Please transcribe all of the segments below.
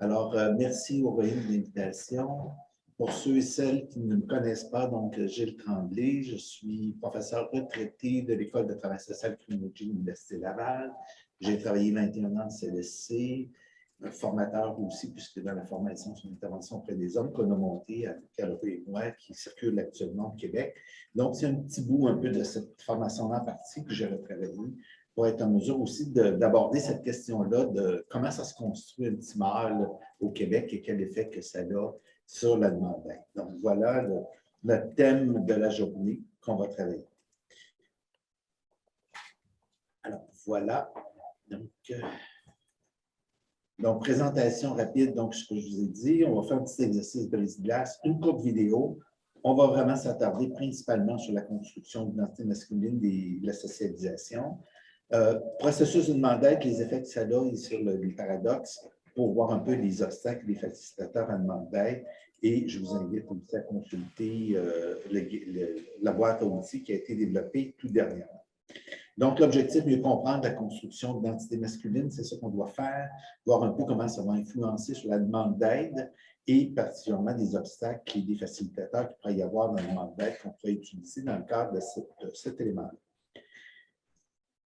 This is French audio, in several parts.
Alors, merci Aurélie de l'invitation. Pour ceux et celles qui ne me connaissent pas, donc Gilles Tremblay, je suis professeur retraité de l'École de travail social et criminologie de l'Université Laval. J'ai travaillé 21 ans en CLSC, formateur aussi, puisque dans la formation sur l'intervention auprès des hommes qu'on a monté avec Caloré et moi, qui circule actuellement au Québec. Donc, c'est un petit bout un peu de cette formation-là en partie que j'ai retravaillé pour être en mesure aussi d'aborder cette question-là de comment ça se construit un petit mâle au Québec et quel effet que ça a sur la demande d'aide. Donc, voilà le thème de la journée qu'on va travailler. Alors, voilà. Donc, présentation rapide, donc ce que je vous ai dit. On va faire un petit exercice de brise-glace, une courte vidéo. On va vraiment s'attarder principalement sur la construction de l'identité masculine et la socialisation. Processus de demande d'aide, les effets que ça a sur le paradoxe, pour voir un peu les obstacles, les facilitateurs à demande d'aide. Et je vous invite aussi à consulter la boîte à outils qui a été développée tout dernièrement. Donc, l'objectif, mieux comprendre la construction de l'identité masculine, c'est ce qu'on doit faire, voir un peu comment ça va influencer sur la demande d'aide et particulièrement des obstacles et des facilitateurs qu'il pourrait y avoir dans la demande d'aide qu'on pourrait utiliser dans le cadre de cet élément-là.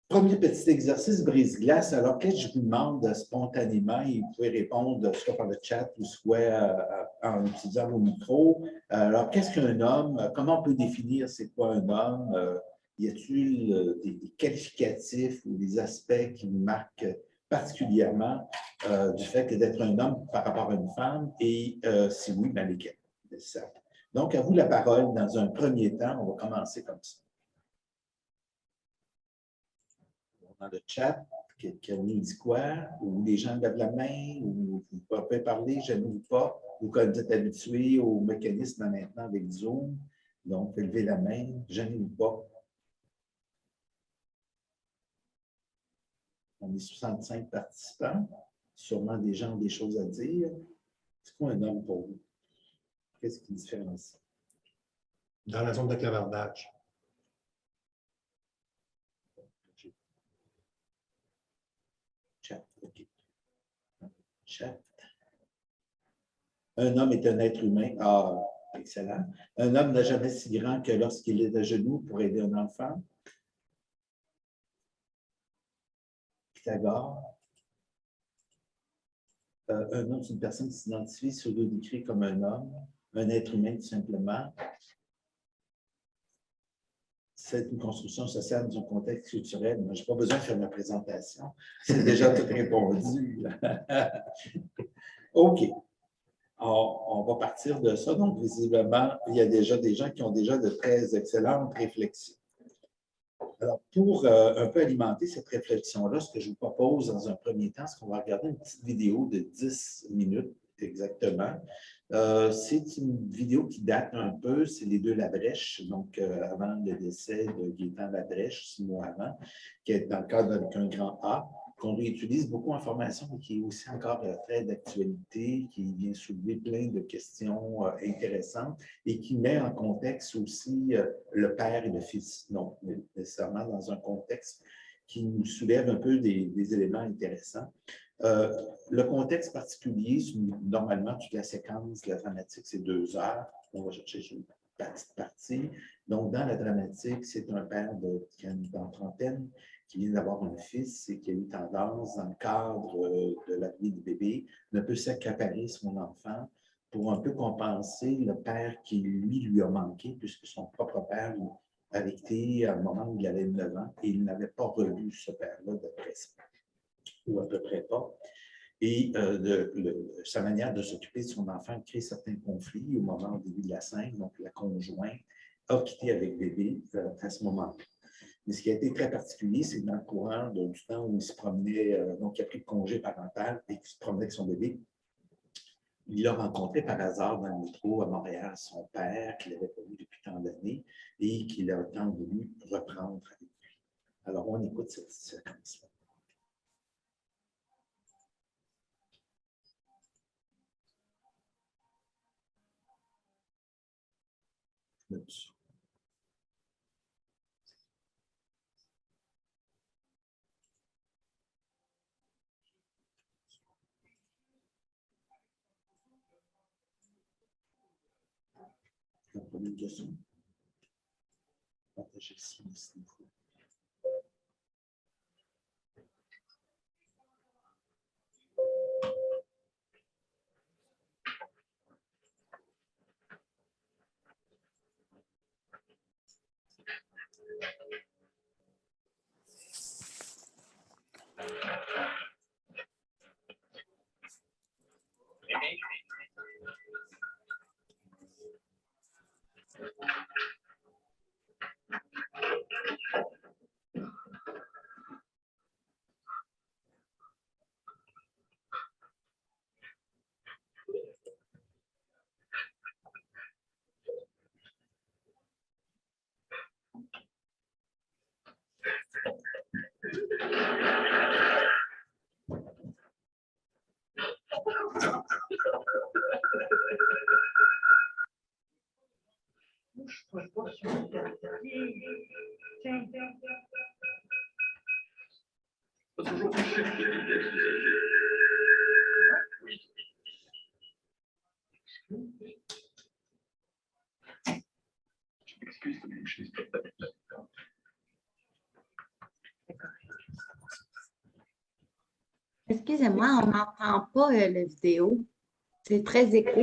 Premier petit exercice brise-glace. Alors, qu'est-ce que je vous demande spontanément? Et vous pouvez répondre soit par le chat ou soit en utilisant vos micros. Alors, qu'est-ce qu'un homme? Comment on peut définir c'est quoi un homme? Y a-t-il des qualificatifs ou des aspects qui vous marquent particulièrement du fait que d'être un homme par rapport à une femme? Et si oui, bien lesquels? Donc, à vous la parole. Dans un premier temps, on va commencer comme ça. Dans le chat, quelqu'un nous dit quoi, ou les gens lèvent la main, ou vous pouvez parler, je ne vous pas, ou quand vous êtes habitué au mécanisme maintenant avec Zoom, donc levez la main, je ne vous pas. On est 65 participants, sûrement des gens ont des choses à dire. C'est quoi un homme pour vous? Qu'est-ce qui différencie? Dans la zone de clavardage. Chat, OK. Chat. Un homme est un être humain. Ah, excellent. Un homme n'est jamais si grand que lorsqu'il est à genoux pour aider un enfant. Pythagore. Un homme, c'est une personne qui s'identifie, se décrit comme un homme, un être humain tout simplement. C'est une construction sociale dans un contexte culturel. Je n'ai pas besoin de faire ma présentation. C'est déjà tout répondu. OK. On va partir de ça. Donc, visiblement, il y a déjà des gens qui ont déjà de très excellentes réflexions. Alors, pour un peu alimenter cette réflexion-là, ce que je vous propose dans un premier temps, c'est qu'on va regarder une petite vidéo de 10 minutes exactement. C'est une vidéo qui date un peu, c'est les deux Labrèche, donc avant le décès de Gaétan Labrèche, 6 mois avant, qui est dans le cadre avec un grand A, qu'on réutilise beaucoup en formation, mais qui est aussi encore très d'actualité, qui vient soulever plein de questions intéressantes et qui met en contexte aussi le père et le fils, donc nécessairement dans un contexte qui nous soulève un peu des éléments intéressants. Le contexte particulier, normalement, toute la séquence de la dramatique, c'est 2 heures. On va chercher une petite partie. Donc, dans la dramatique, c'est un père qui a une trentaine, qui vient d'avoir un fils et qui a eu tendance, dans le cadre de la vie du bébé, ne peut s'accaparer son enfant pour un peu compenser le père qui, lui a manqué, puisque son propre père avait été à un moment où il avait 9 ans et il n'avait pas revu ce père-là d'après ça, ou à peu près pas. Et sa manière de s'occuper de son enfant crée certains conflits au moment au début de la scène. Donc, la conjointe a quitté avec bébé à ce moment-là. Mais ce qui a été très particulier, c'est que dans le courant du temps où il se promenait, donc il a pris le congé parental et qu'il se promenait avec son bébé, il a rencontré par hasard dans le métro à Montréal son père, qu'il n'avait pas vu depuis tant d'années et qu'il a tant voulu reprendre avec lui. Alors, on écoute cette séquence-là. Oops. La première question. Partager ici, s'il faut. Excusez-moi, on n'entend pas la vidéo. C'est très écho.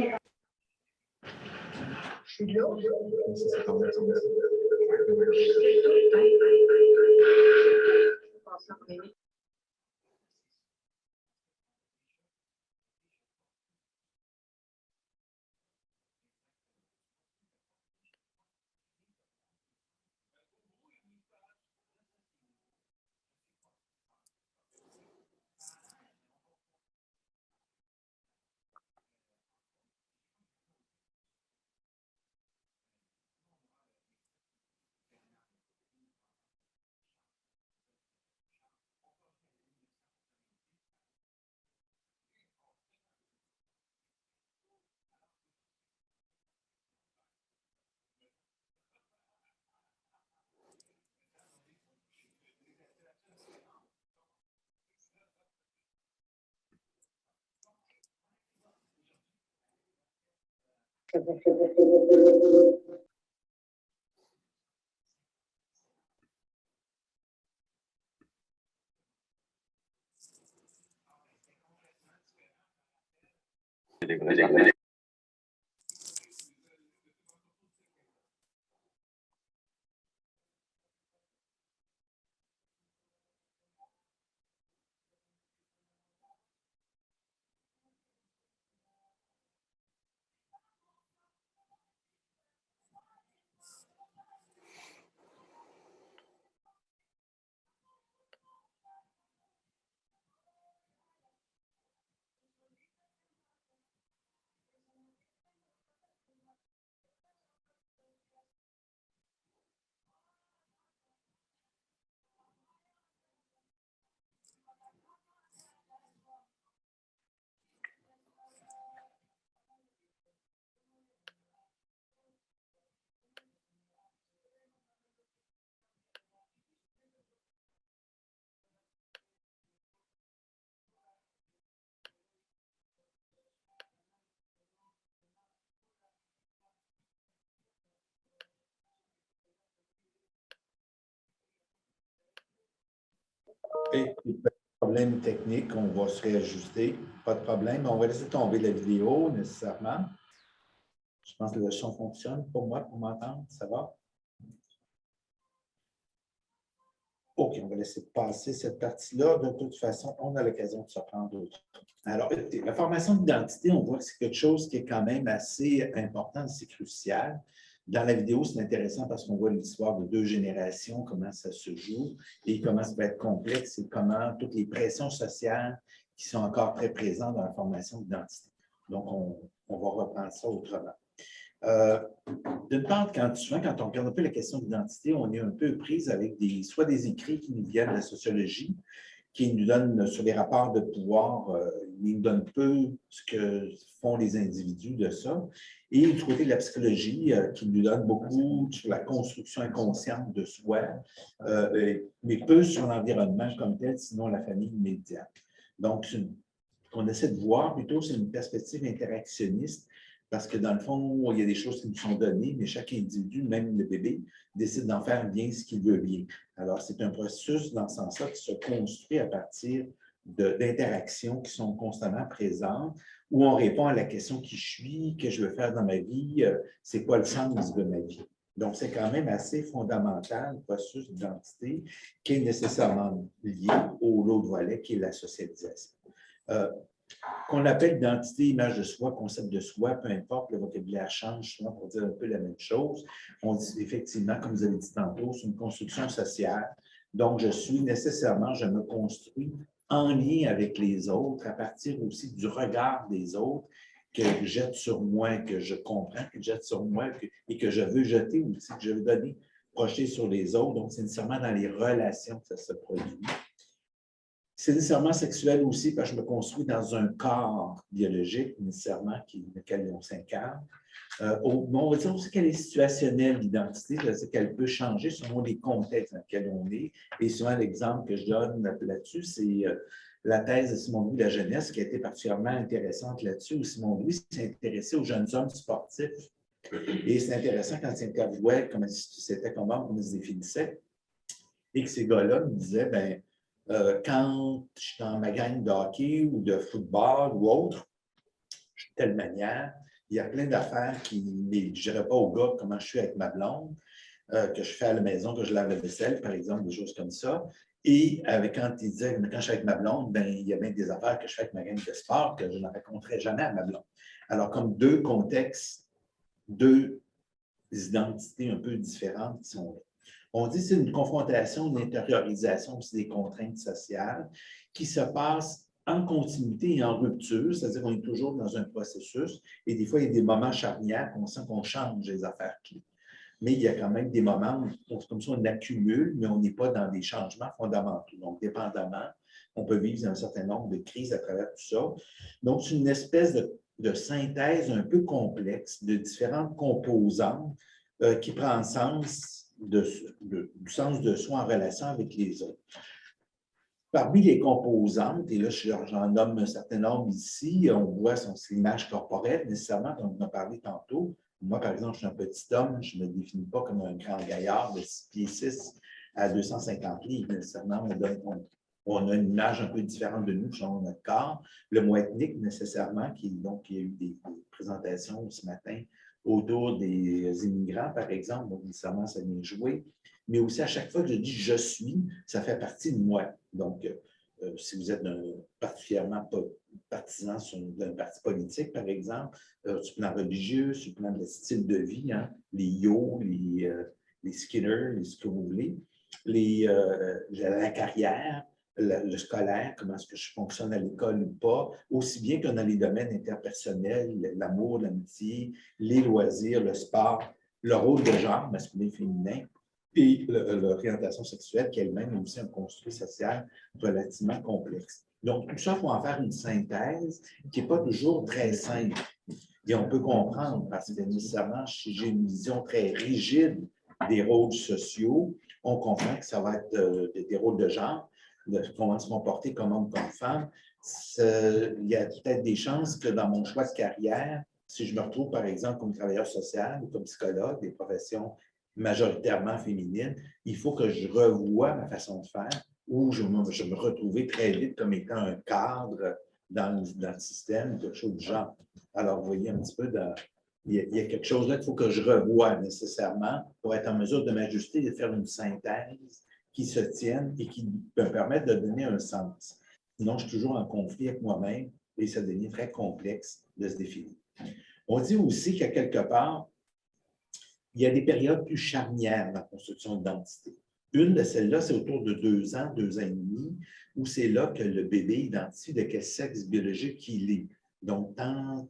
Et problème technique, on va se réajuster. Pas de problème. On va laisser tomber la vidéo nécessairement. Je pense que le son fonctionne pour moi, pour m'entendre. Ça va? OK, on va laisser passer cette partie-là. De toute façon, on a l'occasion de se prendre d'autres. Alors, la formation d'identité, on voit que c'est quelque chose qui est quand même assez important, c'est crucial. Dans la vidéo, c'est intéressant parce qu'on voit l'histoire de 2 générations, comment ça se joue et comment ça peut être complexe et comment toutes les pressions sociales qui sont encore très présentes dans la formation d'identité. Donc, on va reprendre ça autrement. D'une part, souvent, quand on regarde un peu la question d'identité, on est un peu prise avec soit des écrits qui nous viennent de la sociologie, qui nous donnent sur les rapports de pouvoir, ils nous donnent peu ce que font les individus de ça, et du côté de la psychologie, qui nous donne beaucoup sur la construction inconsciente de soi, mais peu sur l'environnement comme tel, sinon la famille immédiate. Donc, ce qu'on essaie de voir plutôt, c'est une perspective interactionniste, Parce que dans le fond, il y a des choses qui nous sont données, mais chaque individu, même le bébé, décide d'en faire bien ce qu'il veut bien. Alors, c'est un processus dans ce sens-là qui se construit à partir d'interactions qui sont constamment présentes, où on répond à la question qui je suis, que je veux faire dans ma vie, c'est quoi le sens de ma vie. Donc, c'est quand même assez fondamental, le processus d'identité, qui est nécessairement lié au l'autre volet, qui est la socialisation. Qu'on appelle identité, image de soi, concept de soi, peu importe, le vocabulaire change souvent pour dire un peu la même chose. On dit effectivement, comme vous avez dit tantôt, c'est une construction sociale. Donc, je me construis en lien avec les autres, à partir aussi du regard des autres que je jette sur moi, que je comprends, que je jette sur moi et que je veux jeter aussi, que je veux donner, projeter sur les autres. Donc, c'est nécessairement dans les relations que ça se produit. C'est nécessairement sexuel aussi parce que je me construis dans un corps biologique, nécessairement, lequel on s'incarne. On va dire aussi qu'elle est situationnelle, l'identité, c'est-à-dire qu'elle peut changer selon les contextes dans lesquels on est. Et souvent, l'exemple que je donne là-dessus, c'est la thèse de Simon Louis de la jeunesse qui a été particulièrement intéressante là-dessus, où Simon Louis s'est intéressé aux jeunes hommes sportifs. Et c'est intéressant quand il interviewait comment on se définissait, et que ces gars-là me disaient, ben, quand je suis dans ma gang de hockey ou de football ou autre, je suis de telle manière. Il y a plein d'affaires qui je ne dirais pas aux gars comment je suis avec ma blonde, que je fais à la maison, que je lave la vaisselle, par exemple, des choses comme ça. Et quand il disait, quand je suis avec ma blonde, ben, il y a bien des affaires que je fais avec ma gang de sport que je ne raconterai jamais à ma blonde. Alors, comme deux contextes, deux identités un peu différentes qui sont là. On dit que c'est une confrontation, une intériorisation aussi des contraintes sociales qui se passe en continuité et en rupture, c'est-à-dire qu'on est toujours dans un processus et des fois, il y a des moments charnières qu'on sent qu'on change les affaires clés. Mais il y a quand même des moments où, comme ça, on accumule, mais on n'est pas dans des changements fondamentaux. Donc, dépendamment, on peut vivre un certain nombre de crises à travers tout ça. Donc, c'est une espèce de synthèse un peu complexe de différentes composantes qui prend sens du sens de soi en relation avec les autres. Parmi les composantes, et là, j'en nomme un certain nombre ici, on voit l'image corporelle, nécessairement, dont on a parlé tantôt. Moi, par exemple, je suis un petit homme, je ne me définis pas comme un grand gaillard de 6 pieds 6 à 250 livres, nécessairement. On a une image un peu différente de nous selon notre corps. Le mot ethnique, nécessairement, donc, il y a eu des présentations ce matin autour des immigrants, par exemple, donc nécessairement, ça vient jouer. Mais aussi, à chaque fois que je dis « je suis », ça fait partie de moi. Donc, si vous êtes particulièrement partisan d'un parti politique, par exemple, sur le plan religieux, sur le plan de style de vie, hein, les yo, les Skinner, ce que vous voulez, la carrière, le scolaire, comment est-ce que je fonctionne à l'école ou pas, aussi bien que dans les domaines interpersonnels, l'amour, l'amitié, les loisirs, le sport, le rôle de genre, masculin, féminin, et l'orientation sexuelle, qui elle-même est aussi un construit social relativement complexe. Donc, tout ça, il faut en faire une synthèse qui n'est pas toujours très simple. Et on peut comprendre, parce que nécessairement, si j'ai une vision très rigide des rôles sociaux, on comprend que ça va être des rôles de genre, de comment se comporter comme homme, comme femme. Il y a peut-être des chances que dans mon choix de carrière, si je me retrouve, par exemple, comme travailleur social ou comme psychologue, des professions majoritairement féminines, il faut que je revoie ma façon de faire ou je me retrouvais très vite comme étant un cadre dans le système, quelque chose du genre. Alors, vous voyez un petit peu, il y a quelque chose là qu'il faut que je revoie nécessairement pour être en mesure de m'ajuster et de faire une synthèse qui se tienne et qui me permette de donner un sens. Sinon, je suis toujours en conflit avec moi-même et ça devient très complexe de se définir. On dit aussi qu'à quelque part, il y a des périodes plus charnières dans la construction d'identité. Une de celles-là, c'est autour de 2 ans, 2 ans et demi, où c'est là que le bébé identifie de quel sexe biologique il est. Donc, quand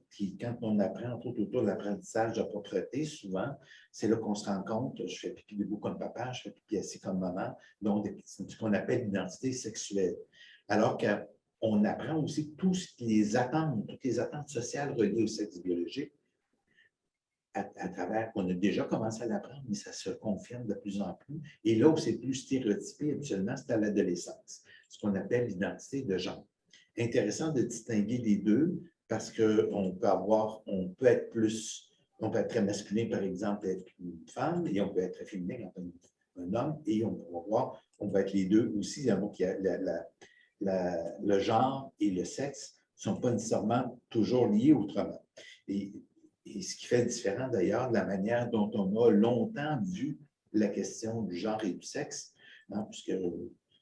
on apprend, entre autres, autour de l'apprentissage de propreté, souvent, c'est là qu'on se rend compte que je fais pipi debout comme papa, je fais pipi assis comme maman. Donc, c'est ce qu'on appelle l'identité sexuelle. Alors qu'on apprend aussi toutes les attentes sociales reliées au sexe biologique à travers, on a déjà commencé à l'apprendre, mais ça se confirme de plus en plus. Et là où c'est plus stéréotypé, habituellement, c'est à l'adolescence, ce qu'on appelle l'identité de genre. Intéressant de distinguer les deux, parce qu'on peut être très masculin, par exemple, être une femme, et on peut être très féminin quand on est un homme, et on peut être les deux aussi. Donc, il y a le genre et le sexe ne sont pas nécessairement toujours liés autrement. Et ce qui fait différent d'ailleurs de la manière dont on a longtemps vu la question du genre et du sexe, hein, puisque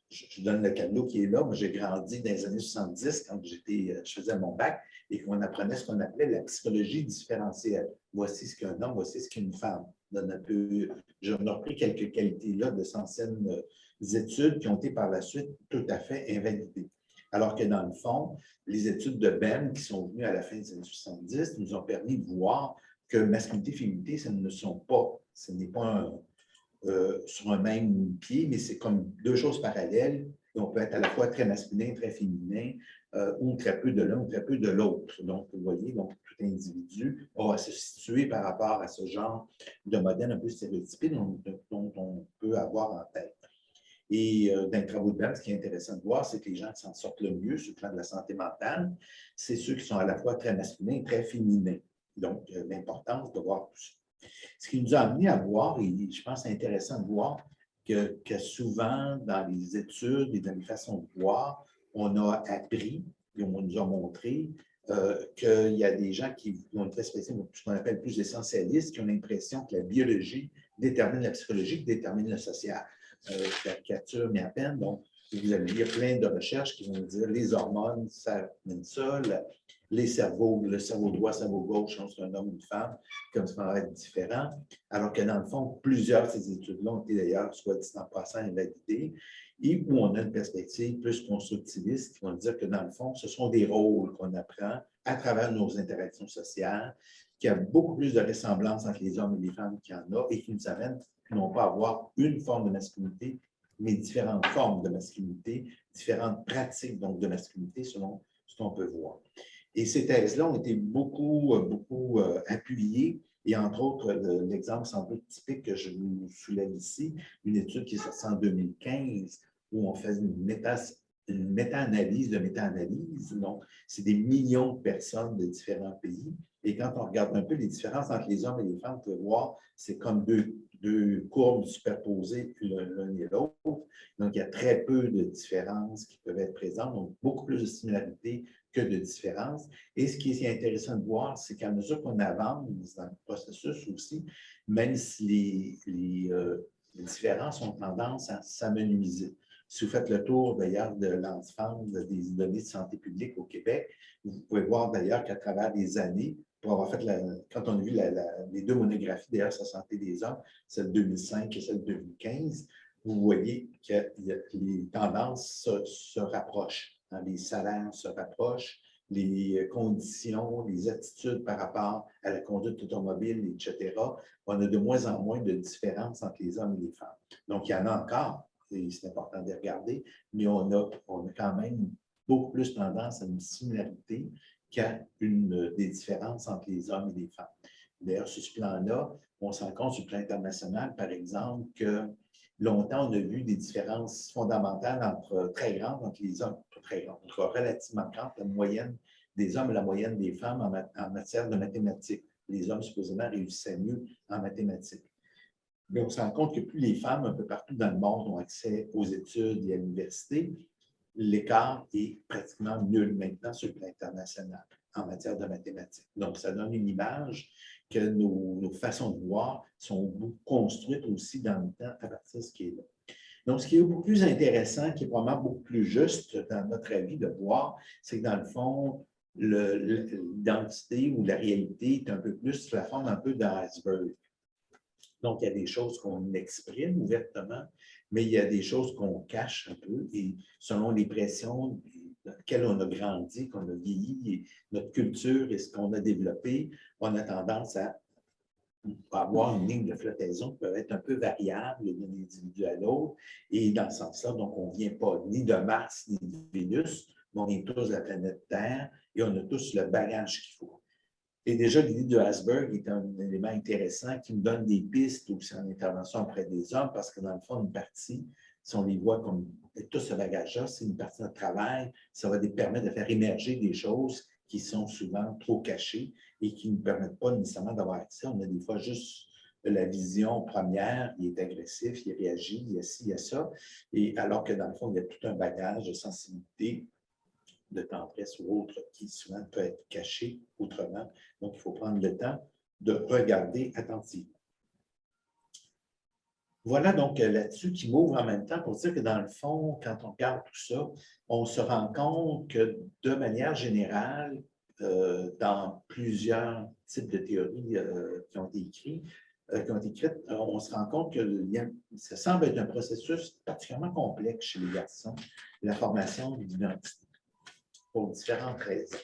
je donne le cadeau qui est là. Moi, j'ai grandi dans les années 70 quand je faisais mon bac et qu'on apprenait ce qu'on appelait la psychologie différentielle. Voici ce qu'un homme, voici ce qu'une femme. J'en ai repris quelques qualités-là de anciennes études qui ont été par la suite tout à fait invalidées. Alors que dans le fond, les études de Ben qui sont venues à la fin des années 70 nous ont permis de voir que masculinité et féminité, ce n'est pas sur un même pied, mais c'est comme deux choses parallèles. Et on peut être à la fois très masculin, très féminin, ou très peu de l'un, ou très peu de l'autre. Donc, vous voyez, donc, tout individu va se situer par rapport à ce genre de modèle un peu stéréotypé dont on peut avoir en tête. Et dans les travaux de Ben, ce qui est intéressant de voir, c'est que les gens qui s'en sortent le mieux sur le plan de la santé mentale, c'est ceux qui sont à la fois très masculins et très féminins. Donc, l'importance de voir tout ça. Ce qui nous a amené à voir, et je pense que c'est intéressant de voir, que souvent, dans les études et dans les façons de voir, on a appris et on nous a montré qu'il y a des gens qui ont une perspective, ce qu'on appelle plus essentialistes, qui ont l'impression que la biologie détermine la psychologie, qui détermine le social. Caricature, mais à peine. Donc, vous allez lire plein de recherches qui vont dire les hormones, ça mène ça, les cerveaux, le cerveau droit, le cerveau gauche, c'est un homme ou une femme, comme ça va être différent. Alors que dans le fond, plusieurs de ces études-là ont été d'ailleurs, soit dit en passant, invalidées, et où on a une perspective plus constructiviste qui vont dire que dans le fond, ce sont des rôles qu'on apprend à travers nos interactions sociales, qu'il y a beaucoup plus de ressemblances entre les hommes et les femmes qu'il y en a et qui nous amènent non pas avoir une forme de masculinité, mais différentes formes de masculinité, différentes pratiques donc, de masculinité selon ce qu'on peut voir. Et ces thèses-là ont été beaucoup appuyées. Et entre autres, l'exemple sans doute typique que je vous soulève ici, une étude qui est sortie en 2015 où on fait une méta-analyse de méta-analyse. Donc, c'est des millions de personnes de différents pays. Et quand on regarde un peu les différences entre les hommes et les femmes, on peut voir, c'est comme deux courbes superposées l'un et l'autre. Donc, il y a très peu de différences qui peuvent être présentes, donc beaucoup plus de similarités que de différences. Et ce qui est intéressant de voir, c'est qu'à mesure qu'on avance dans le processus aussi, même si les différences ont tendance à s'amenuiser. Si vous faites le tour d'ailleurs de l'ensemble des données de santé publique au Québec, vous pouvez voir d'ailleurs qu'à travers les années, pour avoir fait, quand on a vu les deux monographies d'ailleurs sur la santé des hommes, celle de 2005 et celle de 2015, vous voyez que les tendances se rapprochent. Hein, les salaires se rapprochent, les conditions, les attitudes par rapport à la conduite automobile, etc. On a de moins en moins de différences entre les hommes et les femmes. Donc, il y en a encore, et c'est important de les regarder, mais on a quand même beaucoup plus tendance à une similarité qu'à des différences entre les hommes et les femmes. D'ailleurs, sur ce plan-là, on se rend compte sur le plan international, par exemple, que longtemps, on a vu des différences fondamentales très grandes entre les hommes, très grandes, relativement grandes, la moyenne des hommes et la moyenne des femmes en matière de mathématiques. Les hommes, supposément, réussissaient mieux en mathématiques. Mais on se rend compte que plus les femmes, un peu partout dans le monde, ont accès aux études et à l'université, l'écart est pratiquement nul maintenant sur le plan international en matière de mathématiques. Donc, ça donne une image que nos façons de voir sont construites aussi dans le temps à partir de ce qui est là. Donc, ce qui est beaucoup plus intéressant, qui est probablement beaucoup plus juste dans notre avis de voir, c'est que dans le fond, l'identité ou la réalité est un peu plus sous la forme un peu d'un iceberg. Donc, il y a des choses qu'on exprime ouvertement, mais il y a des choses qu'on cache un peu. Et selon les pressions dans lesquelles on a grandi, qu'on a vieilli, et notre culture et ce qu'on a développé, on a tendance à avoir une ligne de flottaison qui peut être un peu variable d'un individu à l'autre. Et dans ce sens-là, donc, on ne vient pas ni de Mars ni de Vénus, mais on vient tous de la planète Terre et on a tous le bagage qu'il faut. Et déjà, l'idée de Asberg est un élément intéressant qui nous donne des pistes aussi en intervention auprès des hommes, parce que dans le fond, une partie, si on les voit comme tout ce bagage-là, c'est une partie de notre travail, ça va permettre de faire émerger des choses qui sont souvent trop cachés et qui ne nous permettent pas nécessairement d'avoir accès. On a des fois juste la vision première, il est agressif, il réagit, il y a ci, il y a ça, et alors que dans le fond, il y a tout un bagage de sensibilité, de tendresse ou autre qui souvent peut être caché autrement. Donc, il faut prendre le temps de regarder attentivement. Voilà donc là-dessus qui m'ouvre en même temps pour dire que dans le fond, quand on regarde tout ça, on se rend compte que de manière générale, dans plusieurs types de théories qui ont été écrites, on se rend compte que ça semble être un processus particulièrement complexe chez les garçons, la formation de l'identité, pour différentes raisons.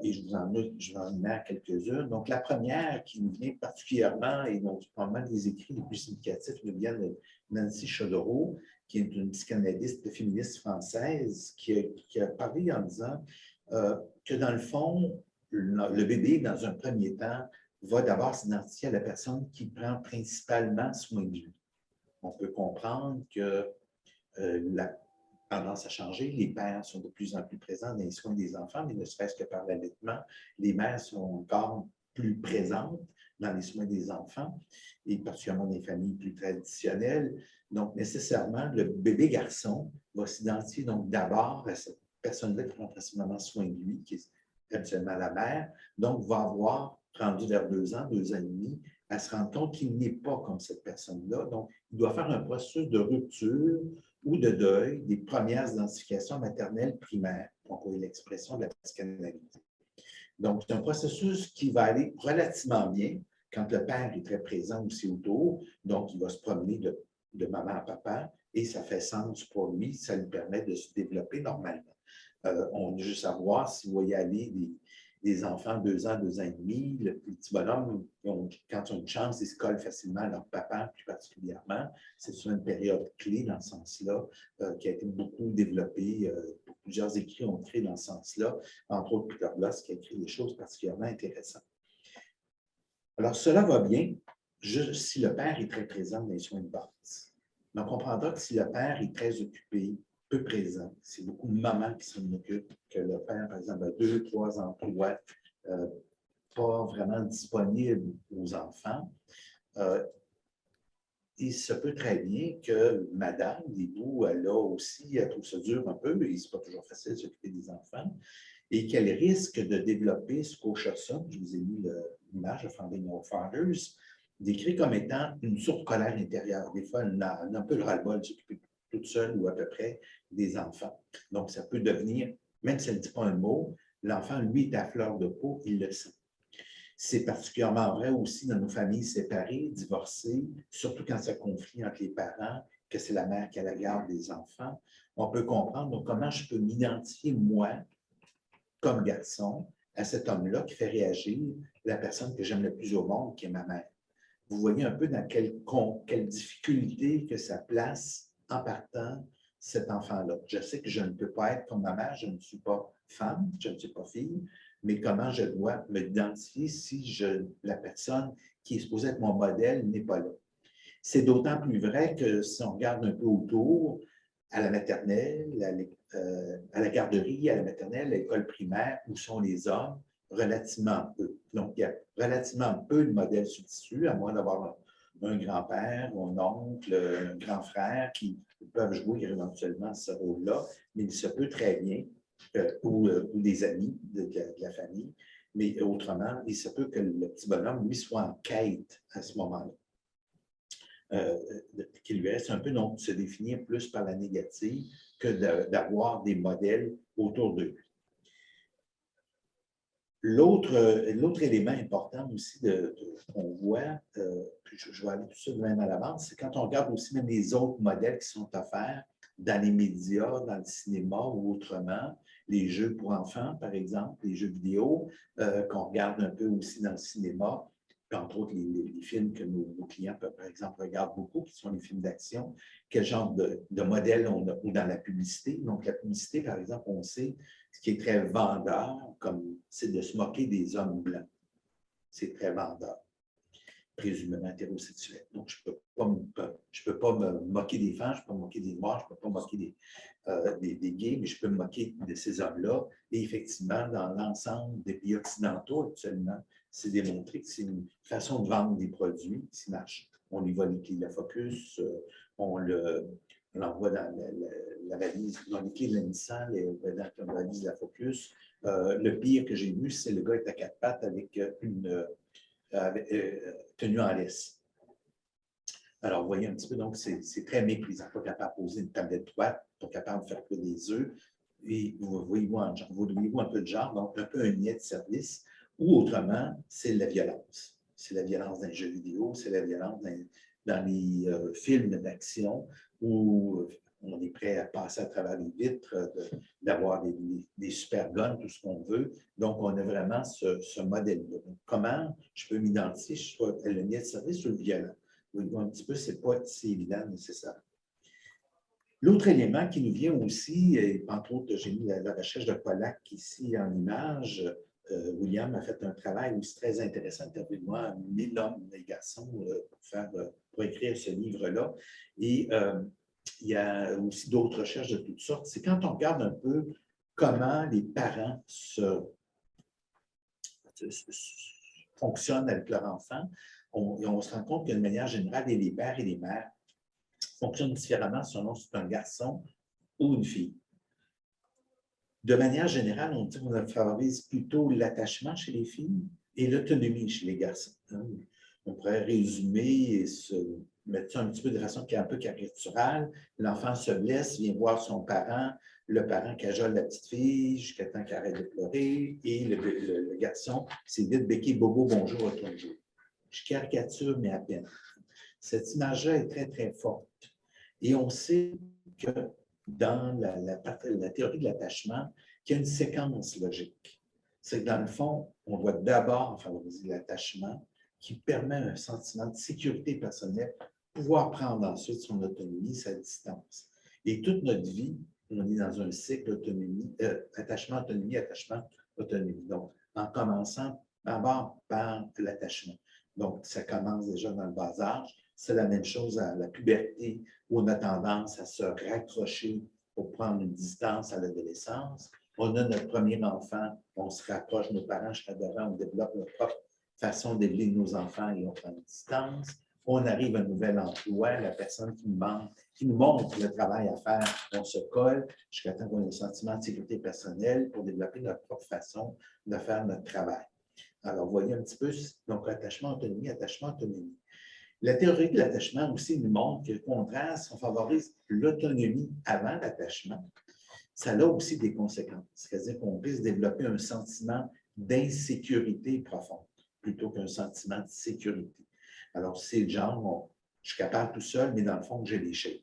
Et je vais en énumère quelques-unes. Donc, la première qui nous vient particulièrement, et donc probablement des écrits les plus significatifs nous viennent de Nancy Chodorow, qui est une psychanalyste féministe française, qui a parlé en disant que dans le fond, le bébé, dans un premier temps, va d'abord s'identifier à la personne qui prend principalement soin de lui. On peut comprendre que la tendance à changer. Les pères sont de plus en plus présents dans les soins des enfants, mais ne serait-ce que par l'allaitement. Les mères sont encore plus présentes dans les soins des enfants, et particulièrement dans les familles plus traditionnelles. Donc, nécessairement, le bébé garçon va s'identifier donc d'abord à cette personne-là qui prend principalement soin de lui, qui est habituellement la mère, donc va avoir, rendu vers 2 ans, 2 ans et demi, à se rendre compte qu'il n'est pas comme cette personne-là. Donc, il doit faire un processus de rupture ou de deuil des premières identifications maternelles primaires, pour employer l'expression de la psychanalyse. Donc, c'est un processus qui va aller relativement bien quand le père est très présent aussi autour. Donc, il va se promener de maman à papa et ça fait sens pour lui, ça lui permet de se développer normalement. On a juste à voir si vous voyez aller des enfants 2 ans, 2 ans et demi, le petit bonhomme, quand ils ont une chance, ils se collent facilement à leur papa, plus particulièrement. C'est sur une période clé dans ce sens-là, qui a été beaucoup développée. Plusieurs écrits ont créé dans ce sens-là, entre autres Peter Bloss, qui a écrit des choses particulièrement intéressantes. Alors, cela va bien si le père est très présent dans les soins de base. Mais on comprendra que si le père est très occupé, peu présent, c'est beaucoup de mamans qui s'en occupent, que le père, par exemple, a 2, 3 emplois, pas vraiment disponible aux enfants. Il se peut très bien que madame, l'époux, elle trouve ça dur un peu, et c'est pas toujours facile de s'occuper des enfants, et qu'elle risque de développer ce qu'Ochosson, je vous ai mis l'image de Founding Our Fathers, décrit comme étant une sourde colère intérieure. Des fois, elle a un peu le ras-le-bol de s'occuper toute seule ou à peu près des enfants. Donc, ça peut devenir, même si elle ne dit pas un mot, l'enfant, lui, est à fleur de peau, il le sent. C'est particulièrement vrai aussi dans nos familles séparées, divorcées, surtout quand il y a conflit entre les parents, que c'est la mère qui a la garde des enfants. On peut comprendre donc, comment je peux m'identifier, moi, comme garçon, à cet homme-là qui fait réagir la personne que j'aime le plus au monde, qui est ma mère. Vous voyez un peu dans quelle difficulté que ça place en partant cet enfant-là. Je sais que je ne peux pas être comme ma mère, je ne suis pas femme, je ne suis pas fille, mais comment je dois m'identifier si la personne qui est supposée être mon modèle n'est pas là. C'est d'autant plus vrai que si on regarde un peu autour, à la maternelle, à la garderie, à la maternelle, à l'école primaire, où sont les hommes, relativement peu. Donc, il y a relativement peu de modèles substituts, à moins d'avoir un grand-père ou un oncle, un grand frère qui peuvent jouer éventuellement ce rôle-là, mais il se peut très bien, ou des amis de la famille, mais autrement, il se peut que le petit bonhomme, lui, soit en quête à ce moment-là. Qu'il lui reste un peu, donc, se définir plus par la négative que d'avoir des modèles autour de lui. L'autre élément important aussi qu'on voit, puis je vais aller tout ça de même à l'avance, c'est quand on regarde aussi même les autres modèles qui sont offerts dans les médias, dans le cinéma ou autrement, les jeux pour enfants, par exemple, les jeux vidéo, qu'on regarde un peu aussi dans le cinéma, puis entre autres les films que nos clients, par exemple, regardent beaucoup, qui sont les films d'action, quel genre de modèle on a, ou dans la publicité. Donc, la publicité, par exemple, on sait, ce qui est très vendeur, c'est de se moquer des hommes blancs. C'est très vendeur. présumément hétérosexuels. Donc, je ne peux pas me moquer des femmes, je ne peux pas me moquer des noirs, je ne peux pas me moquer des gays, mais je peux me moquer de ces hommes-là. Et effectivement, dans l'ensemble des pays occidentaux actuellement, c'est démontré que c'est une façon de vendre des produits qui marche. On lui vole la Focus, on l'envoie dans la valise, dans les clés de la Nissan, dans la valise de la Focus. Le pire que j'ai vu, c'est le gars est à quatre pattes avec une tenue en laisse. Alors, vous voyez un petit peu, donc c'est très méprisant. Pas capable de poser une tablette droite, pas capable de faire que des œufs. Et vous voyez-vous un peu de genre, donc un peu un niais de service. Ou autrement, c'est la violence. C'est la violence dans les jeux vidéo, c'est la violence dans les films d'action où on est prêt à passer à travers les vitres, d'avoir des super guns, tout ce qu'on veut. Donc, on a vraiment ce modèle-là. Comment je peux m'identifier, soit le niais de service ou le violent? Vous voyez un petit peu, ce n'est pas si évident nécessaire. L'autre élément qui nous vient aussi, et entre autres, j'ai mis la recherche de Pollack ici en image. William a fait un travail aussi très intéressant, interviewant 1000 hommes et garçons pour écrire ce livre-là. Et il y a aussi d'autres recherches de toutes sortes. C'est quand on regarde un peu comment les parents fonctionnent avec leur enfant, on se rend compte que de manière générale, les pères et les mères fonctionnent différemment selon si c'est un garçon ou une fille. De manière générale, on dit qu'on favorise plutôt l'attachement chez les filles et l'autonomie chez les garçons. On pourrait résumer et se mettre ça un petit peu de façon qui est un peu caricaturale. L'enfant se blesse, vient voir son parent, le parent cajole la petite fille jusqu'à temps qu'elle arrête de pleurer et le garçon, c'est vite béqué, bobo, bonjour, retourne-jour. Je caricature, mais à peine. Cette image-là est très, très forte. Et on sait que dans la théorie de l'attachement, qu'il y a une séquence logique. C'est que dans le fond, on doit d'abord favoriser l'attachement qui permet un sentiment de sécurité personnelle, pouvoir prendre ensuite son autonomie, sa distance. Et toute notre vie, on est dans un cycle attachement, autonomie. Donc, en commençant d'abord par l'attachement. Donc, ça commence déjà dans le bas âge. C'est la même chose à la puberté, où on a tendance à se raccrocher pour prendre une distance à l'adolescence. On a notre premier enfant, on se rapproche de nos parents, je suis adorant, on développe notre propre façon d'élever nos enfants et on prend une distance. On arrive à un nouvel emploi, la personne qui nous montre le travail à faire, on se colle jusqu'à temps qu'on ait un sentiment de sécurité personnelle pour développer notre propre façon de faire notre travail. Alors, vous voyez un petit peu, donc attachement, autonomie. La théorie de l'attachement aussi nous montre que, au contraire, si on favorise l'autonomie avant l'attachement, ça a aussi des conséquences. C'est-à-dire qu'on risque de développer un sentiment d'insécurité profonde plutôt qu'un sentiment de sécurité. Alors, c'est le genre, je suis capable tout seul, mais dans le fond, j'ai l'échec.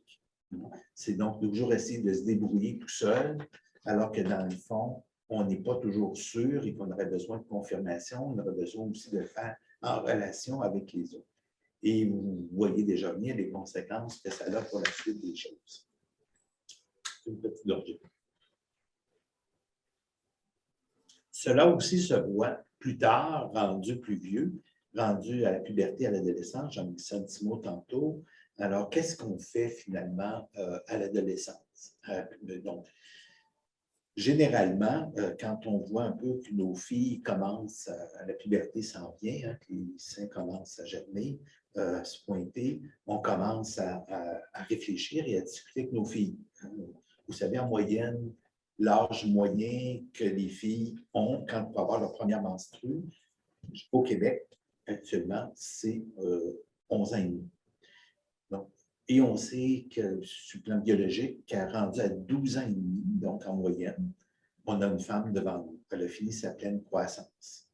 C'est donc toujours essayer de se débrouiller tout seul, alors que dans le fond, on n'est pas toujours sûr et qu'on aurait besoin de confirmation, on aurait besoin aussi de le faire en relation avec les autres. Et vous voyez déjà bien les conséquences que ça a pour la suite des choses. C'est une petite gorgée. Cela aussi se voit plus tard, rendu plus vieux, rendu à la puberté, à l'adolescence. J'en ai dit un petit mot tantôt. Alors, qu'est-ce qu'on fait finalement à l'adolescence? Donc, généralement, quand on voit un peu que nos filles commencent à la puberté s'en vient, que les seins commencent à germer, à se pointer, on commence à réfléchir et à discuter avec nos filles. Vous savez, en moyenne, l'âge moyen que les filles ont quand pour avoir leur première menstrue au Québec, actuellement, c'est 11 ans et demi. Donc, et on sait que sur le plan biologique, qu'elle a rendu à 12 ans et demi, donc en moyenne, on a une femme devant nous. Elle a fini sa pleine croissance.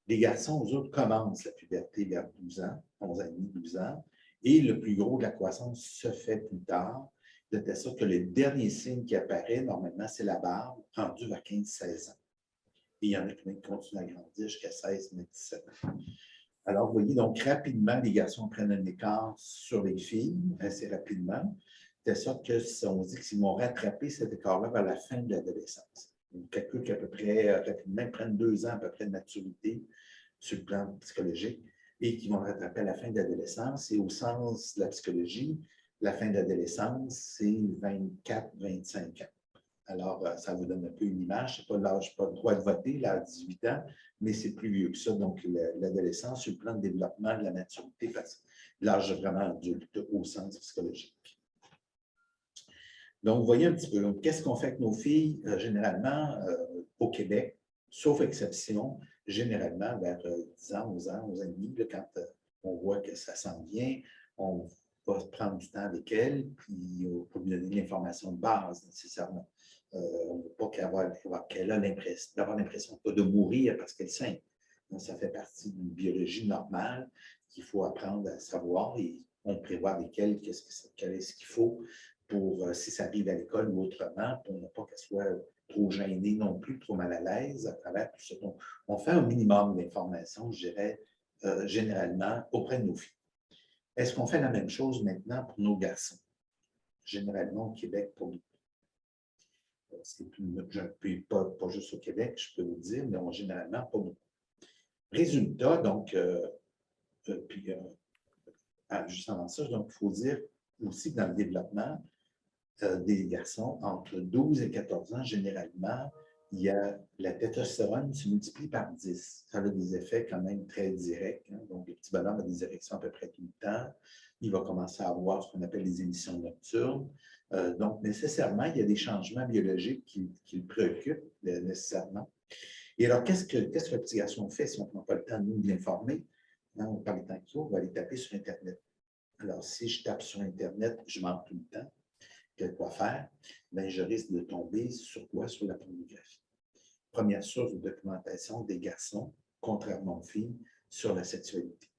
Les garçons, aux autres, commencent la puberté vers 12 ans, 11 ans et demi, 12 ans, et le plus gros de la croissance se fait plus tard, de telle sorte que le dernier signe qui apparaît, normalement, c'est la barbe, rendue vers 15-16 ans. Et il y en a qui continuent à grandir jusqu'à 16, 17 ans. Alors, vous voyez, donc rapidement, les garçons prennent un écart sur les filles, assez rapidement, de telle sorte qu'on dit qu'ils vont rattraper cet écart-là vers la fin de l'adolescence. On calcule qu'à peu près, rapidement, ils prennent 2 ans à peu près de maturité sur le plan psychologique et qui vont le rattraper à la fin de l'adolescence. Et au sens de la psychologie, la fin de l'adolescence, c'est 24-25 ans. Alors, ça vous donne un peu une image. Ce n'est pas l'âge, pas le droit de voter, là, à 18 ans, mais c'est plus vieux que ça. Donc, l'adolescence, sur le plan de développement de la maturité, l'âge vraiment adulte au sens psychologique. Donc, vous voyez un petit peu, qu'est-ce qu'on fait avec nos filles, généralement, au Québec, sauf exception, généralement, vers 10 ans, 11 ans, 11 ans et demi, là, quand on voit que ça s'en vient, on va prendre du temps avec elles, puis on peut lui donner de l'information de base, nécessairement. On ne veut pas qu'elle ait l'impression pas de mourir parce qu'elle saigne. Donc, ça fait partie d'une biologie normale qu'il faut apprendre à savoir et on prévoit avec elle qu'est-ce qu'il faut pour, si ça arrive à l'école ou autrement, pour ne pas qu'elle soit trop gênée non plus, trop mal à l'aise à travers tout ça. Donc, on fait un minimum d'informations, je dirais, généralement, auprès de nos filles. Est-ce qu'on fait la même chose maintenant pour nos garçons? Généralement, au Québec, pas beaucoup. Pas juste au Québec, je peux vous dire, mais généralement, pas beaucoup. Résultat, donc, juste avant ça, donc, il faut dire aussi que dans le développement des garçons, entre 12 et 14 ans, généralement, il y a la testostérone se multiplie par 10. Ça a des effets quand même très directs. Hein. Donc, le petit bonhomme a des érections à peu près tout le temps. Il va commencer à avoir ce qu'on appelle les émissions nocturnes. Donc, nécessairement, il y a des changements biologiques qui le préoccupent nécessairement. Et alors, qu'est-ce que le petit garçon fait si on ne prend pas le temps, nous, de l'informer? Hein, on parle de temps qu'il faut, on va aller taper sur Internet. Alors, si je tape sur Internet, je manque tout le temps. Quoi faire? Bien, je risque de tomber sur quoi? Sur la pornographie. Première source de documentation des garçons, contrairement aux filles, sur la sexualité.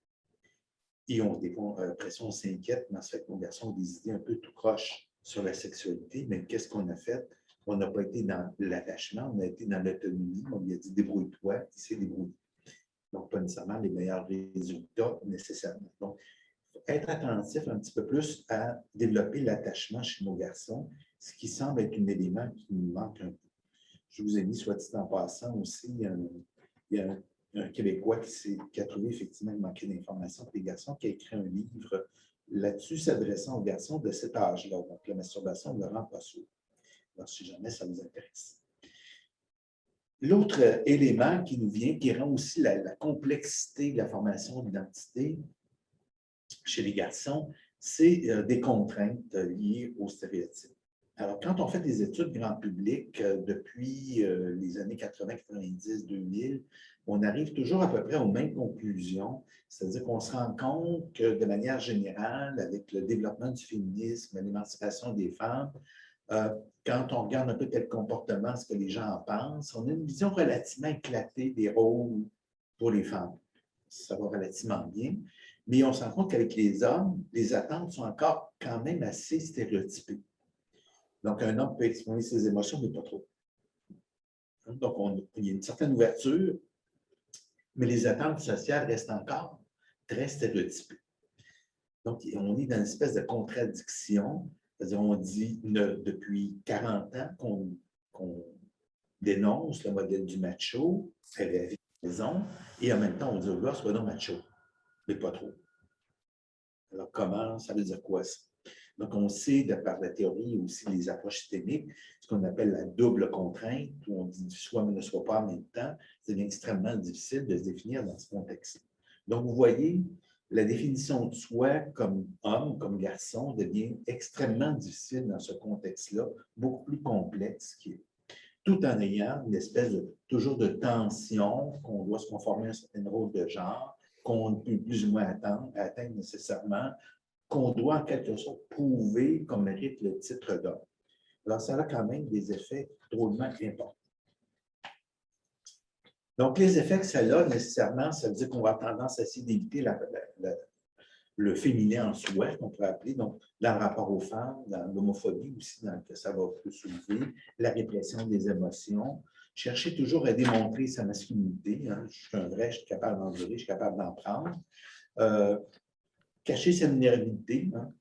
Et après ça, on s'inquiète, mais en fait, nos garçons ont des idées un peu tout croche sur la sexualité, mais qu'est-ce qu'on a fait? On n'a pas été dans l'attachement, on a été dans l'autonomie, on lui a dit débrouille-toi, il s'est débrouillé. Donc, pas nécessairement les meilleurs résultats nécessairement. Donc, être attentif un petit peu plus à développer l'attachement chez nos garçons, ce qui semble être un élément qui nous manque un peu. Je vous ai mis, soit dit en passant aussi, il y a un Québécois qui a trouvé effectivement qu'il manquait d'informations pour les garçons, qui a écrit un livre là-dessus s'adressant aux garçons de cet âge-là. Donc, la masturbation ne le rend pas sourd. Alors, si jamais ça vous intéresse. L'autre élément qui nous vient, qui rend aussi la complexité de la formation d'identité chez les garçons, c'est des contraintes liées aux stéréotypes. Alors, quand on fait des études grand public depuis les années 80, 90, 2000, on arrive toujours à peu près aux mêmes conclusions, c'est-à-dire qu'on se rend compte que de manière générale, avec le développement du féminisme, l'émancipation des femmes, quand on regarde un peu tel comportement, ce que les gens en pensent, on a une vision relativement éclatée des rôles pour les femmes. Ça va relativement bien. Mais on se rend compte qu'avec les hommes, les attentes sont encore quand même assez stéréotypées. Donc, un homme peut exprimer ses émotions, mais pas trop. Donc, il y a une certaine ouverture, mais les attentes sociales restent encore très stéréotypées. Donc, on est dans une espèce de contradiction. C'est-à-dire, on dit depuis 40 ans qu'on dénonce le modèle du macho, avec raison, et en même temps, on dit au gars, sois donc macho, mais pas trop. Alors, comment, ça veut dire quoi ça? Donc, on sait, de par la théorie aussi les approches systémiques, ce qu'on appelle la double contrainte, où on dit soit mais ne soit pas en même temps, c'est extrêmement difficile de se définir dans ce contexte. Donc, vous voyez, la définition de soi comme homme, comme garçon, devient extrêmement difficile dans ce contexte-là, beaucoup plus complexe, tout en ayant une espèce toujours de tension, qu'on doit se conformer à un certain rôle de genre, qu'on peut plus ou moins atteindre nécessairement, qu'on doit en quelque sorte prouver comme mérite le titre d'homme. Alors, ça a quand même des effets drôlement importants. Donc, les effets que ça a, nécessairement, ça veut dire qu'on va avoir tendance à essayer d'éviter le féminin en soi, qu'on pourrait appeler, donc dans le rapport aux femmes, dans l'homophobie aussi, dans que ça va plus soulever, la répression des émotions, chercher toujours à démontrer sa masculinité. Hein. Je suis un vrai, je suis capable d'endurer, je suis capable d'en prendre. Cacher sa vulnérabilité, hein,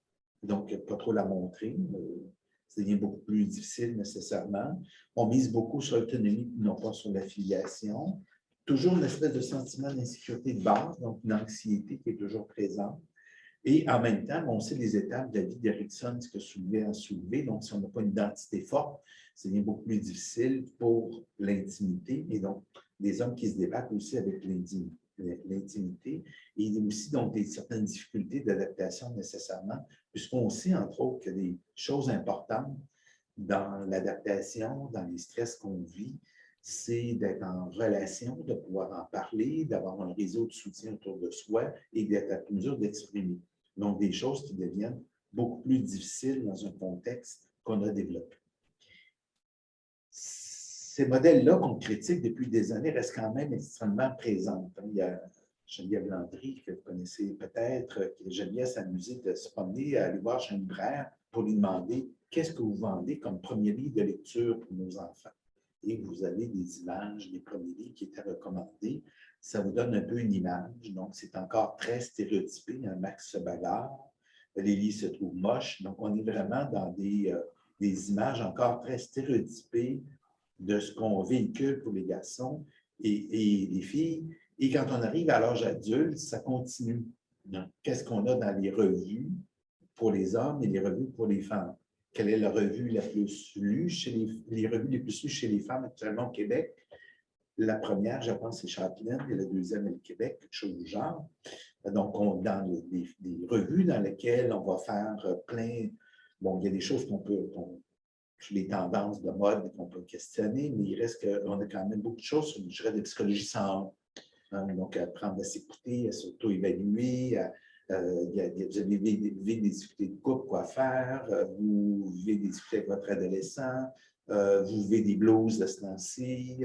donc pas trop la montrer, ça devient beaucoup plus difficile nécessairement. On mise beaucoup sur l'autonomie, non pas sur l'affiliation. toujours une espèce de sentiment d'insécurité de base, donc une anxiété qui est toujours présente. Et en même temps, on sait les étapes de la vie d'Erickson, ce que soulever à soulever. Donc, si on n'a pas une identité forte, c'est beaucoup plus difficile pour l'intimité. Et donc, des hommes qui se débattent aussi avec l'intimité. Et il y a aussi donc certaines difficultés d'adaptation nécessairement, puisqu'on sait, entre autres, que des choses importantes dans l'adaptation, dans les stress qu'on vit, c'est d'être en relation, de pouvoir en parler, d'avoir un réseau de soutien autour de soi et d'être à mesure d'exprimer. Donc, des choses qui deviennent beaucoup plus difficiles dans un contexte qu'on a développé. Ces modèles-là qu'on critique depuis des années restent quand même extrêmement présents. Il y a Geneviève Landry, que vous connaissez peut-être, qui Geneviève s'amusait de se promener, à aller voir chez un libraire pour lui demander qu'est-ce que vous vendez comme premier livre de lecture pour nos enfants. Et vous avez des images des premiers livres qui étaient recommandés. Ça vous donne un peu une image. Donc, c'est encore très stéréotypé. Un Max se bagarre, les livres se trouvent moches. Donc, on est vraiment dans des images encore très stéréotypées de ce qu'on véhicule pour les garçons et les filles. Et quand on arrive à l'âge adulte, ça continue. Donc, qu'est-ce qu'on a dans les revues pour les hommes et les revues pour les femmes? Quelle est la revue la plus lue chez les revues les plus lues chez les femmes actuellement au Québec? La première, je pense, c'est Chaplin, et la deuxième est le Québec, quelque chose du genre. Donc, dans des revues dans lesquelles on va faire plein. Bon, il y a des choses les tendances de mode qu'on peut questionner, mais il reste qu'on a quand même beaucoup de choses sur, je dirais, de psychologie 101. Donc, apprendre à s'écouter, à s'auto-évaluer, vous avez des difficultés de couple, quoi faire, vous vivez des difficultés avec votre adolescent, vous vivez des blues de ce temps-ci.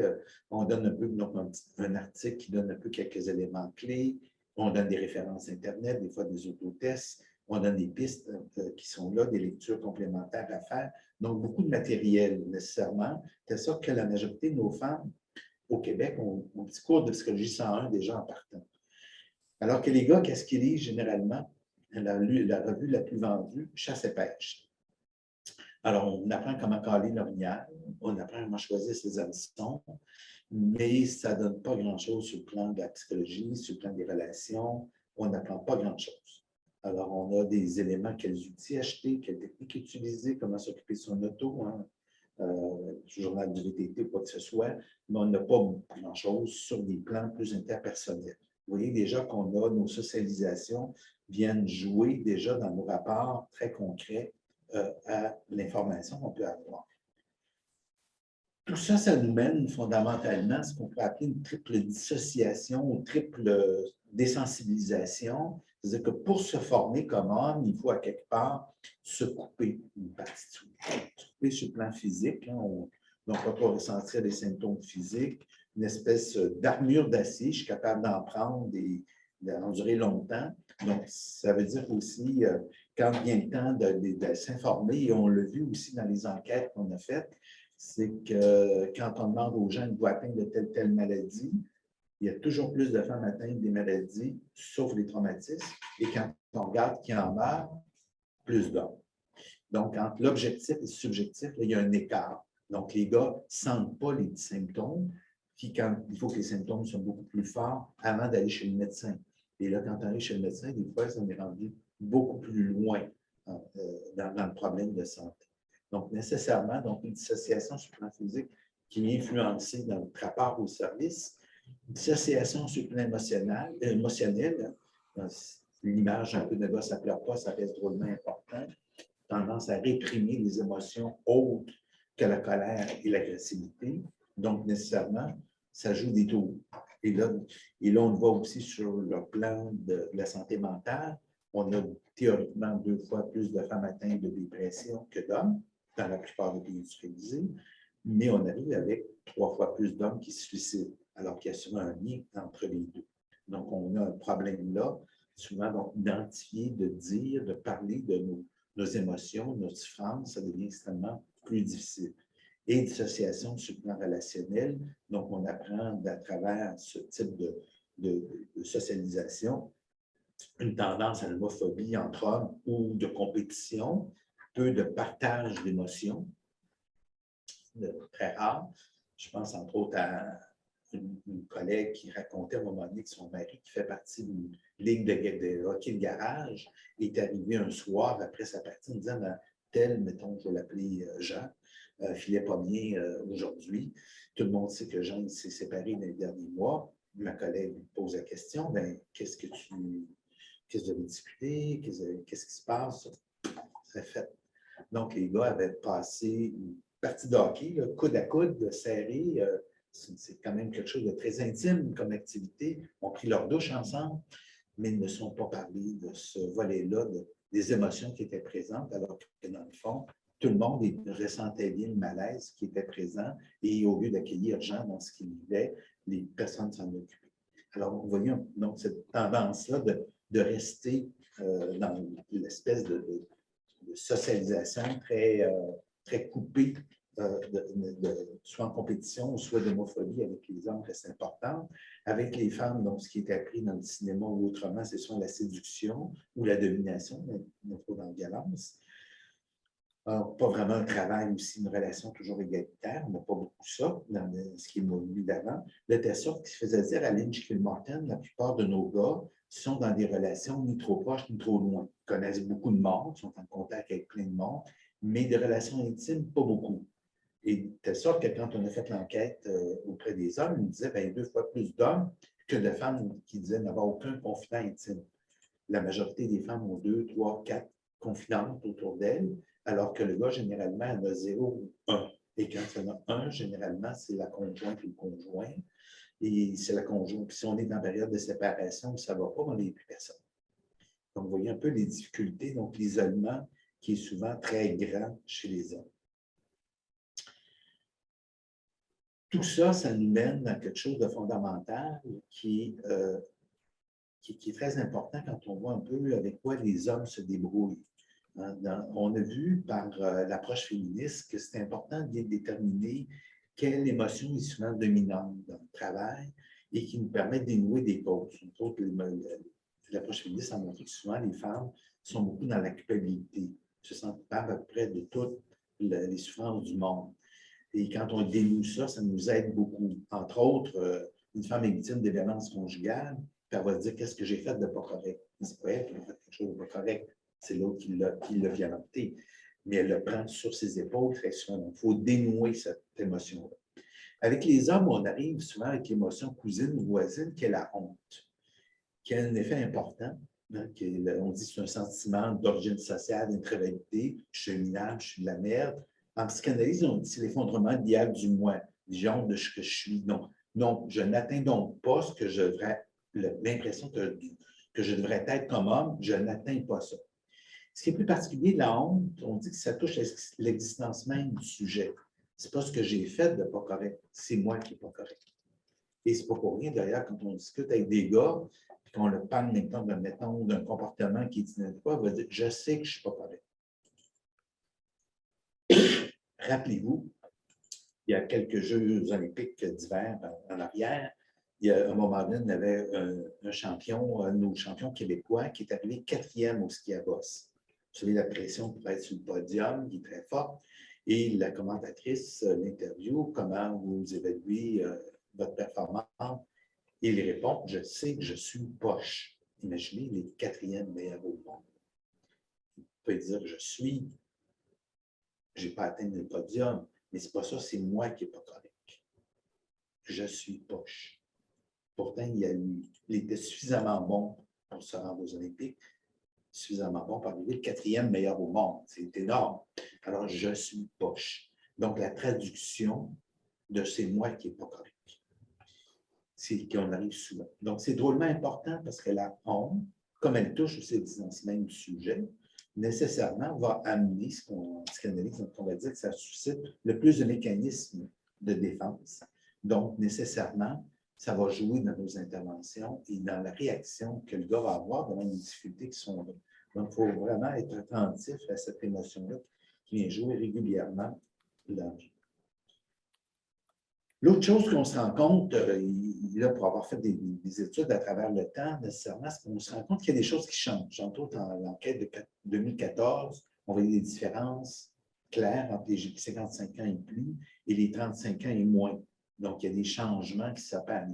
On donne un peu, donc, un article qui donne un peu quelques éléments clés. On donne des références Internet, des fois des autotests. On donne des pistes qui sont là, des lectures complémentaires à faire. Donc, beaucoup de matériel nécessairement. C'est ça que la majorité de nos femmes au Québec ont un petit cours de psychologie 101 déjà en partant. Alors que les gars, qu'est-ce qu'ils lisent généralement? La revue la plus vendue, Chasse et pêche. Alors, on apprend comment caler l'orignal, on apprend comment choisir ses hameçons, mais ça ne donne pas grand-chose sur le plan de la psychologie, sur le plan des relations. On n'apprend pas grand-chose. Alors, on a des éléments, quels outils acheter, quelles techniques utiliser, comment s'occuper de son auto, journal du VTT ou quoi que ce soit, mais on n'a pas grand-chose sur des plans plus interpersonnels. Vous voyez déjà qu'on a nos socialisations viennent jouer déjà dans nos rapports très concrets à l'information qu'on peut avoir. Tout ça, ça nous mène fondamentalement à ce qu'on peut appeler une triple dissociation ou triple désensibilisation. C'est-à-dire que pour se former comme homme, il faut à quelque part se couper une partie de soi. Se couper sur le plan physique. Donc, on ne peut pas ressentir des symptômes physiques. Une espèce d'armure d'acier, je suis capable d'en prendre et d'en durer longtemps. Donc, ça veut dire aussi, quand vient le temps de s'informer, et on l'a vu aussi dans les enquêtes qu'on a faites, c'est que quand on demande aux gens qui atteints de telle maladie, il y a toujours plus de femmes atteintes des maladies, sauf les traumatismes. Et quand on regarde qui en meurt, plus d'hommes. Donc, entre l'objectif et le subjectif, là, il y a un écart. Donc, les gars ne sentent pas les symptômes. Puis, quand il faut que les symptômes soient beaucoup plus forts avant d'aller chez le médecin. Et là, quand on arrive chez le médecin, des fois, ça est rendu beaucoup plus loin dans le problème de santé. Donc, nécessairement, donc, une dissociation sur le plan physique qui est influencée dans notre rapport au service, une dissociation sur le plan émotionnel, l'image un peu de gars, ça ne pleure pas, ça reste drôlement important, tendance à réprimer les émotions autres que la colère et l'agressivité. Donc, nécessairement, ça joue des tours. Et là, on le voit aussi sur le plan de la santé mentale. On a théoriquement 2 fois plus de femmes atteintes de dépression que d'hommes dans la plupart des pays industrialisés, mais on arrive avec 3 fois plus d'hommes qui se suicident, alors qu'il y a souvent un lien entre les deux. Donc, on a un problème là, souvent donc, d'identifier, de dire, de parler de nos émotions, nos souffrances, ça devient extrêmement plus difficile. Et dissociation sur le plan relationnel, donc on apprend à travers ce type de socialisation une tendance à l'homophobie entre hommes ou de compétition, peu de partage d'émotions, très rare. Je pense entre autres à une collègue qui racontait à un moment donné que son mari, qui fait partie d'une ligue de hockey de garage, est arrivé un soir après sa partie en disant tel, mettons, je vais l'appeler Jean, filait pas bien aujourd'hui. Tout le monde sait que Jean s'est séparé dans les derniers mois. Ma collègue lui pose la question, qu'est-ce que vous avez discuté? Qu'est-ce qui se passe? C'est fait. Donc, les gars avaient passé une partie de hockey, là, coude à coude, serré. C'est quand même quelque chose de très intime comme activité. Ils ont pris leur douche ensemble, mais ils ne sont pas parlé de ce volet-là, des émotions qui étaient présentes, alors que dans le fond, tout le monde ressentait bien le malaise qui était présent et au lieu d'accueillir Jean dans ce qu'il vivait, les personnes s'en occupaient. Alors, vous voyez donc cette tendance-là de rester dans l'espèce de socialisation très coupée, soit en compétition, soit d'homophobie avec les hommes, reste importante. Avec les femmes, donc, ce qui est appris dans le cinéma ou autrement, c'est soit la séduction ou la domination, mais trop dans la violence. Alors, pas vraiment un travail aussi, une relation toujours égalitaire, on n'a pas beaucoup ça dans ce qui est évolué d'avant. De telle sorte qu'il se faisait dire à Lynch Kilmartin, la plupart de nos gars sont dans des relations ni trop proches ni trop loin. Ils connaissent beaucoup de monde, sont en contact avec plein de monde, mais des relations intimes, pas beaucoup. Et de telle sorte que quand on a fait l'enquête auprès des hommes, ils disaient 2 fois plus d'hommes que de femmes qui disaient n'avoir aucun confident intime. La majorité des femmes ont 2, 3, 4 confidentes autour d'elles, alors que le gars, généralement, en a 0 ou 1. Et quand il y en a un, généralement, c'est la conjointe ou le conjoint. Et c'est la conjointe. Puis si on est en période de séparation, ça ne va pas, on n'est plus personne. Donc, vous voyez un peu les difficultés, donc l'isolement qui est souvent très grand chez les hommes. Tout ça, ça nous mène à quelque chose de fondamental qui est très important quand on voit un peu avec quoi les hommes se débrouillent. On a vu par l'approche féministe que c'est important de déterminer quelle émotion est souvent dominante dans le travail et qui nous permet de dénouer des causes. Entre autres, l'approche féministe a montré que souvent les femmes sont beaucoup dans la culpabilité, se sentent coupables à peu près de toutes les souffrances du monde. Et quand on dénoue ça, ça nous aide beaucoup. Entre autres, une femme est victime de violences conjugales, puis elle va se dire qu'est-ce que j'ai fait de pas correct. C'est pas elle qui a fait quelque chose de pas correct, c'est l'autre qui l'a violenté. Mais elle le prend sur ses épaules très souvent. Donc, il faut dénouer cette émotion-là. Avec les hommes, on arrive souvent avec l'émotion cousine ou voisine qui est la honte, qui a un effet important. Hein, on dit que c'est un sentiment d'origine sociale, d'intrabilité. Je suis minable, je suis de la merde. En psychanalyse, on dit c'est l'effondrement de l'idéal du moi, vision de ce que je suis. Non, je n'atteins donc pas ce que je devrais, l'impression que je devrais être comme homme, je n'atteins pas ça. Ce qui est plus particulier de la honte, on dit que ça touche l'existence même du sujet. Ce n'est pas ce que j'ai fait de pas correct, c'est moi qui n'est pas correct. Et ce n'est pas pour rien, d'ailleurs, quand on discute avec des gars, puis qu'on leur parle maintenant, mettons, d'un comportement qui est inadéquat, on va dire je sais que je ne suis pas correct. Rappelez-vous, il y a quelques Jeux olympiques d'hiver en arrière, il y a un moment donné, il y avait un champion, un de nos champions québécois, qui est arrivé 4e au ski à bosse. Vous savez, la pression pour être sur le podium, qui est très forte. Et la commentatrice l'interview, comment vous évaluez votre performance? Et il répond, je sais que je suis poche. Imaginez les 4e meilleurs au monde. Vous pouvez dire, je n'ai pas atteint le podium, mais ce n'est pas ça, c'est moi qui n'ai pas correct. Je suis poche. Pourtant, il était suffisamment bon pour se rendre aux Olympiques, suffisamment bon pour arriver le 4e meilleur au monde. C'est énorme. Alors, je suis poche. Donc, la traduction de c'est moi qui n'est pas correct. C'est qu'on arrive souvent. Donc, c'est drôlement important parce que la honte, comme elle touche aussi dans ce même sujet, nécessairement va amener ce qu'on psychanalyse, donc on va dire que ça suscite le plus de mécanismes de défense. Donc, nécessairement, ça va jouer dans nos interventions et dans la réaction que le gars va avoir devant les difficultés qui sont là. Donc, il faut vraiment être attentif à cette émotion-là qui vient jouer régulièrement dans la vie. L'autre chose qu'on se rend compte, là, pour avoir fait des études à travers le temps, nécessairement, c'est qu'on se rend compte qu'il y a des choses qui changent. Entre autres, dans l'enquête de 2014, on voyait des différences claires entre les 55 ans et plus et les 35 ans et moins. Donc, il y a des changements qui s'opèrent.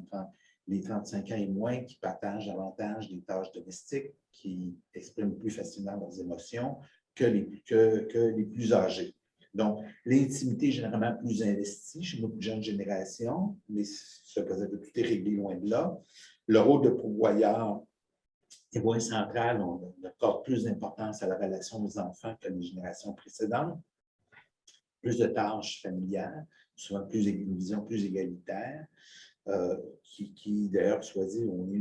Les 35 ans et moins qui partagent davantage des tâches domestiques, qui expriment plus facilement leurs émotions que les plus âgés. Donc, l'intimité est généralement plus investie chez beaucoup de jeunes générations, mais ça veut dire que tout est réglé loin de là. Le rôle de pourvoyeur est moins central, on accorde plus d'importance à la relation aux enfants que les générations précédentes. Plus de tâches familiales, souvent une vision plus égalitaire, qui d'ailleurs, soit dit, on a eu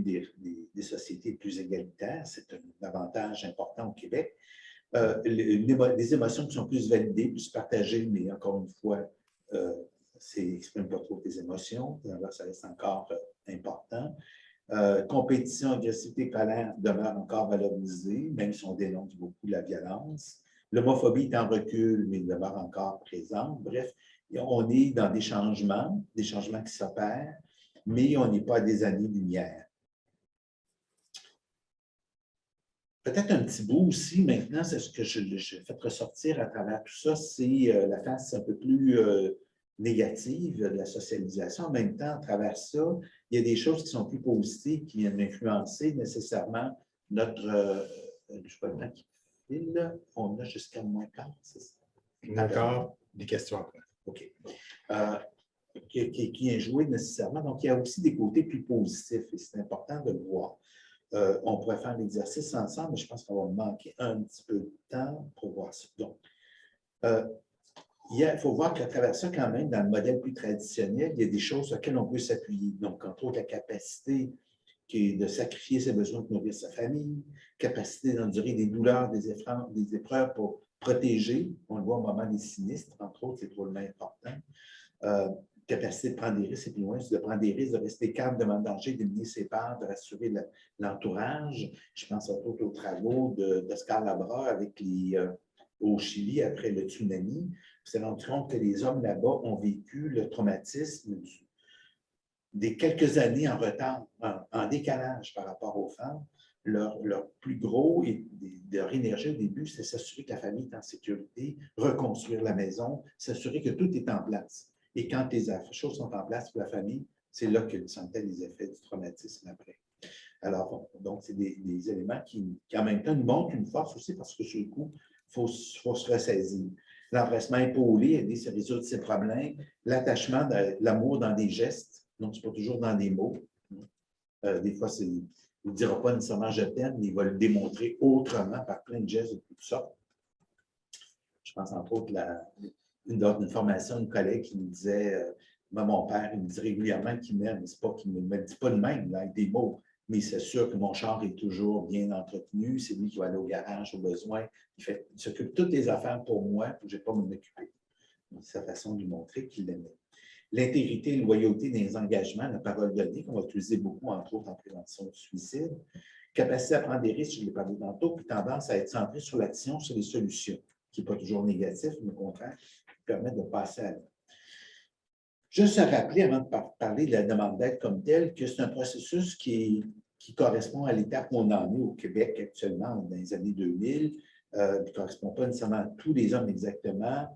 des sociétés plus égalitaires, c'est un avantage important au Québec. Des émotions qui sont plus validées, plus partagées, mais encore une fois, n'exprime pas trop tes émotions, alors ça reste encore important. Compétition, agressivité, colère demeurent encore valorisées, même si on dénonce beaucoup la violence. L'homophobie est en recul, mais demeure encore présente. Bref, on est dans des changements qui s'opèrent, mais on n'est pas à des années-lumière. Peut-être un petit bout aussi, maintenant, c'est ce que je fais ressortir à travers tout ça, c'est la face un peu plus négative de la socialisation. En même temps, à travers ça, il y a des choses qui sont plus positives, qui viennent influencer nécessairement notre... je ne sais pas le temps qui file, on a jusqu'à moins 4, c'est ça? Encore des questions après. OK. Qui est joué nécessairement. Donc, il y a aussi des côtés plus positifs et c'est important de le voir. On pourrait faire l'exercice ensemble, mais je pense qu'on va manquer un petit peu de temps pour voir ça. Donc, il faut voir qu'à travers ça, quand même, dans le modèle plus traditionnel, il y a des choses sur lesquelles on peut s'appuyer. Donc, entre autres, la capacité qui est de sacrifier ses besoins pour nourrir sa famille, capacité d'endurer des douleurs, des épreuves pour protéger. On le voit au moment des sinistres, entre autres, c'est drôlement important. Capacité de prendre des risques, et plus loin, c'est de prendre des risques, de rester calme devant le danger, d'éliminer ses peurs, de rassurer l'entourage. Je pense entre autres aux travaux d'Oscar Labra avec au Chili après le tsunami. On s'est rendu compte que les hommes là-bas ont vécu le traumatisme des quelques années en retard, en décalage par rapport aux femmes. Leur plus gros et leur énergie au début, c'est s'assurer que la famille est en sécurité, reconstruire la maison, s'assurer que tout est en place. Et quand les choses sont en place pour la famille, c'est là qu'ils sentaient les effets du traumatisme après. Alors, donc, c'est des éléments qui, en même temps, nous montrent une force aussi parce que sur le coup, il faut se ressaisir. L'empressement épaulé, aider à résoudre ses problèmes, l'attachement, l'amour dans des gestes, donc ce n'est pas toujours dans des mots. Des fois, il ne dira pas nécessairement je t'aime, mais il va le démontrer autrement par plein de gestes de toutes sortes. Je pense entre autres une formation, une collègue qui nous disait, mon père, il me dit régulièrement qu'il m'aime, mais c'est pas qu'il ne me dit pas le même, là, avec des mots, mais c'est sûr que mon char est toujours bien entretenu, c'est lui qui va aller au garage au besoin, il s'occupe de toutes les affaires pour moi, pour que je n'ai pas à m'en occuper. C'est sa façon de lui montrer qu'il l'aimait. L'intégrité et la loyauté dans les engagements, la parole donnée, qu'on va utiliser beaucoup, entre autres, en prévention du suicide. Capacité à prendre des risques, je l'ai parlé tantôt, puis tendance à être centré sur l'action, sur les solutions, qui n'est pas toujours négatif, mais au contraire, qui permet de passer à l'autre. Juste à rappeler, avant de parler de la demande d'aide comme telle, que c'est un processus qui correspond à l'étape où on en est au Québec actuellement, dans les années 2000, qui ne correspond pas nécessairement à tous les hommes exactement.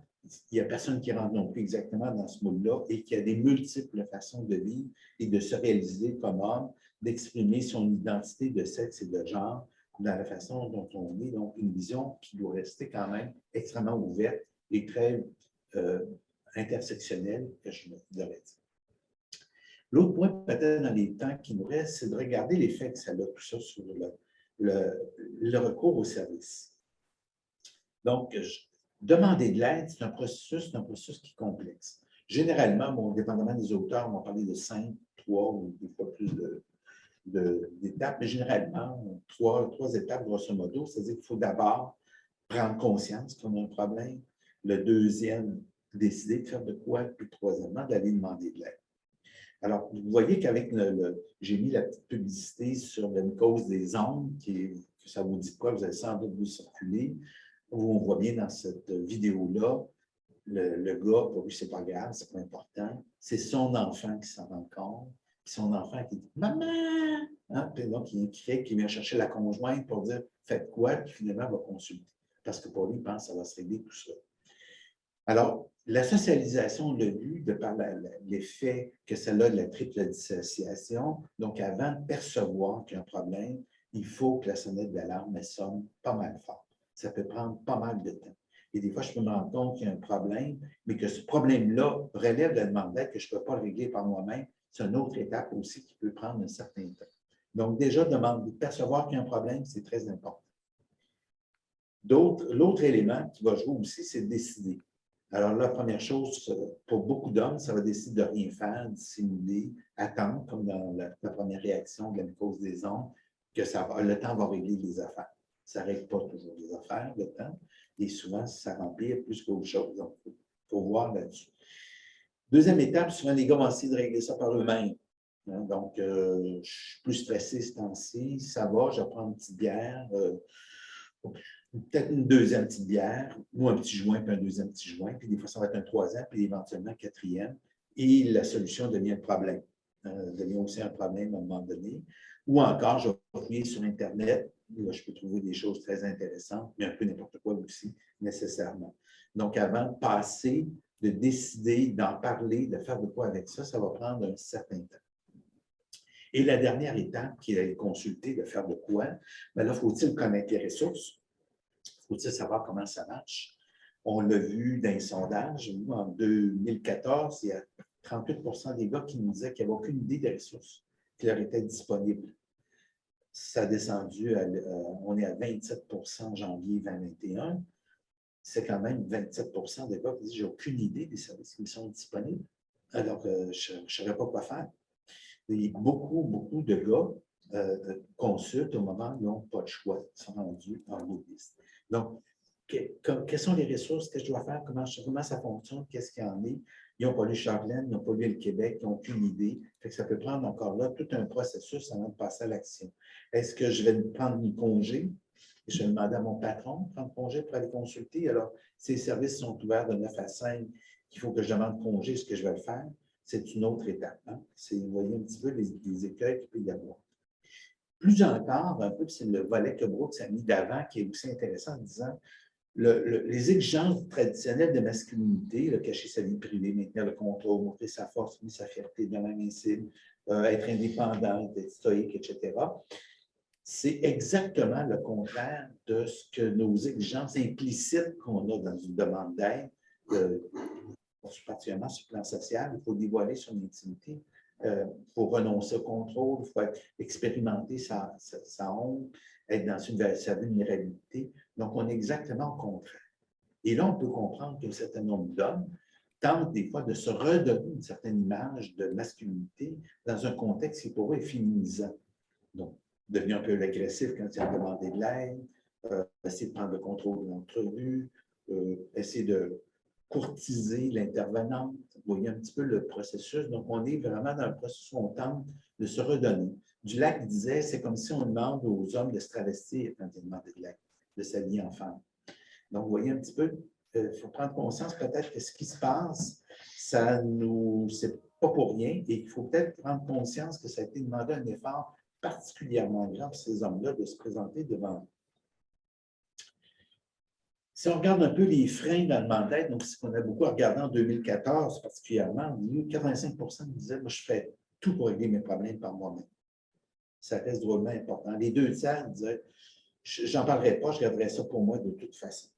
Il n'y a personne qui rentre non plus exactement dans ce moule-là et qui a des multiples façons de vivre et de se réaliser comme homme, d'exprimer son identité de sexe et de genre dans la façon dont on est. Donc, une vision qui doit rester quand même extrêmement ouverte et très intersectionnelle, que je devrais dire. L'autre point, peut-être dans les temps qui nous restent, c'est de regarder l'effet que ça a tout ça sur le recours au service. Donc, demander de l'aide, c'est un processus qui est complexe. Généralement, bon, dépendamment des auteurs, on va parler de 5, 3 ou des fois plus d'étapes, mais généralement, trois étapes, grosso modo, c'est-à-dire qu'il faut d'abord prendre conscience qu'on a un problème. Le deuxième, décider de faire de quoi, puis le troisièmement, d'aller demander de l'aide. Alors, vous voyez qu'avec j'ai mis la petite publicité sur la mycose des ongles, que ça vous dit quoi, vous allez sans doute vous circuler, où on voit bien dans cette vidéo-là, le gars, pour lui, c'est pas grave, c'est pas important. C'est son enfant qui s'en rend compte. Puis son enfant qui dit « Maman! » Hein? Puis là, qui crie, qui vient chercher la conjointe pour dire « Faites quoi? » Puis finalement, il va consulter. Parce que pour lui, il pense que ça va se régler tout ça. Alors, la socialisation, on l'a vu de par l'effet que celle a de la triple dissociation. Donc, avant de percevoir qu'il y a un problème, il faut que la sonnette d'alarme sonne pas mal fort. Ça peut prendre pas mal de temps. Et des fois, je peux me rendre compte qu'il y a un problème, mais que ce problème-là relève de la demande d'aide, que je ne peux pas le régler par moi-même. C'est une autre étape aussi qui peut prendre un certain temps. Donc, déjà, de percevoir qu'il y a un problème, c'est très important. L'autre élément qui va jouer aussi, c'est de décider. Alors la première chose, pour beaucoup d'hommes, ça va décider de rien faire, dissimuler, attendre, comme dans la première réaction de la mycose des ongles, que le temps va régler les affaires. Ça ne règle pas toujours les affaires, le temps, et souvent, ça remplit plus qu'autre chose. Donc, il faut voir là-dessus. Deuxième étape, souvent, les gars vont essayer de régler ça par eux-mêmes. Donc, je suis plus stressé ce temps-ci, ça va, je vais prendre une petite bière, peut-être une deuxième petite bière, ou un petit joint, puis un deuxième petit joint, puis des fois, ça va être un troisième, puis éventuellement un quatrième, et la solution devient le problème. Devient aussi un problème à un moment donné. Ou encore, je vais fouiller sur Internet, là, je peux trouver des choses très intéressantes, mais un peu n'importe quoi aussi, nécessairement. Donc, avant de passer, de décider, d'en parler, de faire de quoi avec ça, ça va prendre un certain temps. Et la dernière étape, qui est de consulter, de faire de quoi, bien là, faut-il connaître les ressources? Faut-il savoir comment ça marche? On l'a vu dans les sondages. Nous, en 2014, il y a 38 des gars qui nous disaient qu'ils n'avaient aucune idée des ressources qui leur étaient disponibles. Ça a descendu, on est à 27 en janvier 2021. C'est quand même 27 des gars qui disent « j'ai aucune idée des services qui me sont disponibles. » Alors, je ne saurais pas quoi faire. Et beaucoup de gars consultent au moment où ils n'ont pas de choix, ils sont rendus en bouddhiste. Donc, quelles sont les ressources que je dois faire? Comment ça fonctionne? Qu'est-ce qu'il y en est? Ils n'ont pas lu Charlène, ils n'ont pas lu le Québec, ils n'ont aucune idée. Fait que ça peut prendre encore là tout un processus avant de passer à l'action. Est-ce que je vais prendre mes congés? Je vais demander à mon patron de prendre congé pour aller consulter. Alors, ces services sont ouverts de 9 à 5. Il faut que je demande congé. Est-ce que je vais le faire? C'est une autre étape. Hein? Vous voyez un petit peu les écueils qu'il peut y avoir. Plus encore, un peu, c'est le volet que Brooks a mis d'avant qui est aussi intéressant en disant les exigences traditionnelles de masculinité, cacher sa vie privée, maintenir le contrôle, montrer sa force, sa fierté de l'invincible, être indépendant, être stoïque, etc. C'est exactement le contraire de ce que nos exigences implicites qu'on a dans une demande d'aide, particulièrement sur le plan social. Il faut dévoiler son intimité, il faut renoncer au contrôle, il faut expérimenter sa honte, être dans sa vulnérabilité. Donc, on est exactement au contraire. Et là, on peut comprendre qu'un certain nombre d'hommes tentent des fois de se redonner une certaine image de masculinité dans un contexte qui pour eux est féminisant. Donc, devenir un peu agressif quand ils ont demandé de l'aide, essayer de prendre le contrôle de l'entrevue, essayer de courtiser l'intervenante. Vous voyez un petit peu le processus. Donc, on est vraiment dans le processus où on tente de se redonner. Dulac disait, c'est comme si on demande aux hommes de se travestir quand ils demandent de l'aide, de s'habiller en femme. Donc, vous voyez un petit peu, il faut prendre conscience peut-être que ce qui se passe, c'est pas pour rien et qu'il faut peut-être prendre conscience que ça a été demandé un effort particulièrement grand pour ces hommes-là de se présenter devant nous. Si on regarde un peu les freins dans le demande d'aide, donc ce qu'on a beaucoup regardé en 2014 particulièrement, 85 nous disaient « moi, je fais tout pour régler mes problèmes par moi-même ». Ça reste drôlement important. Les 2 tiers disaient « j'en parlerai pas, je garderai ça pour moi de toute façon ».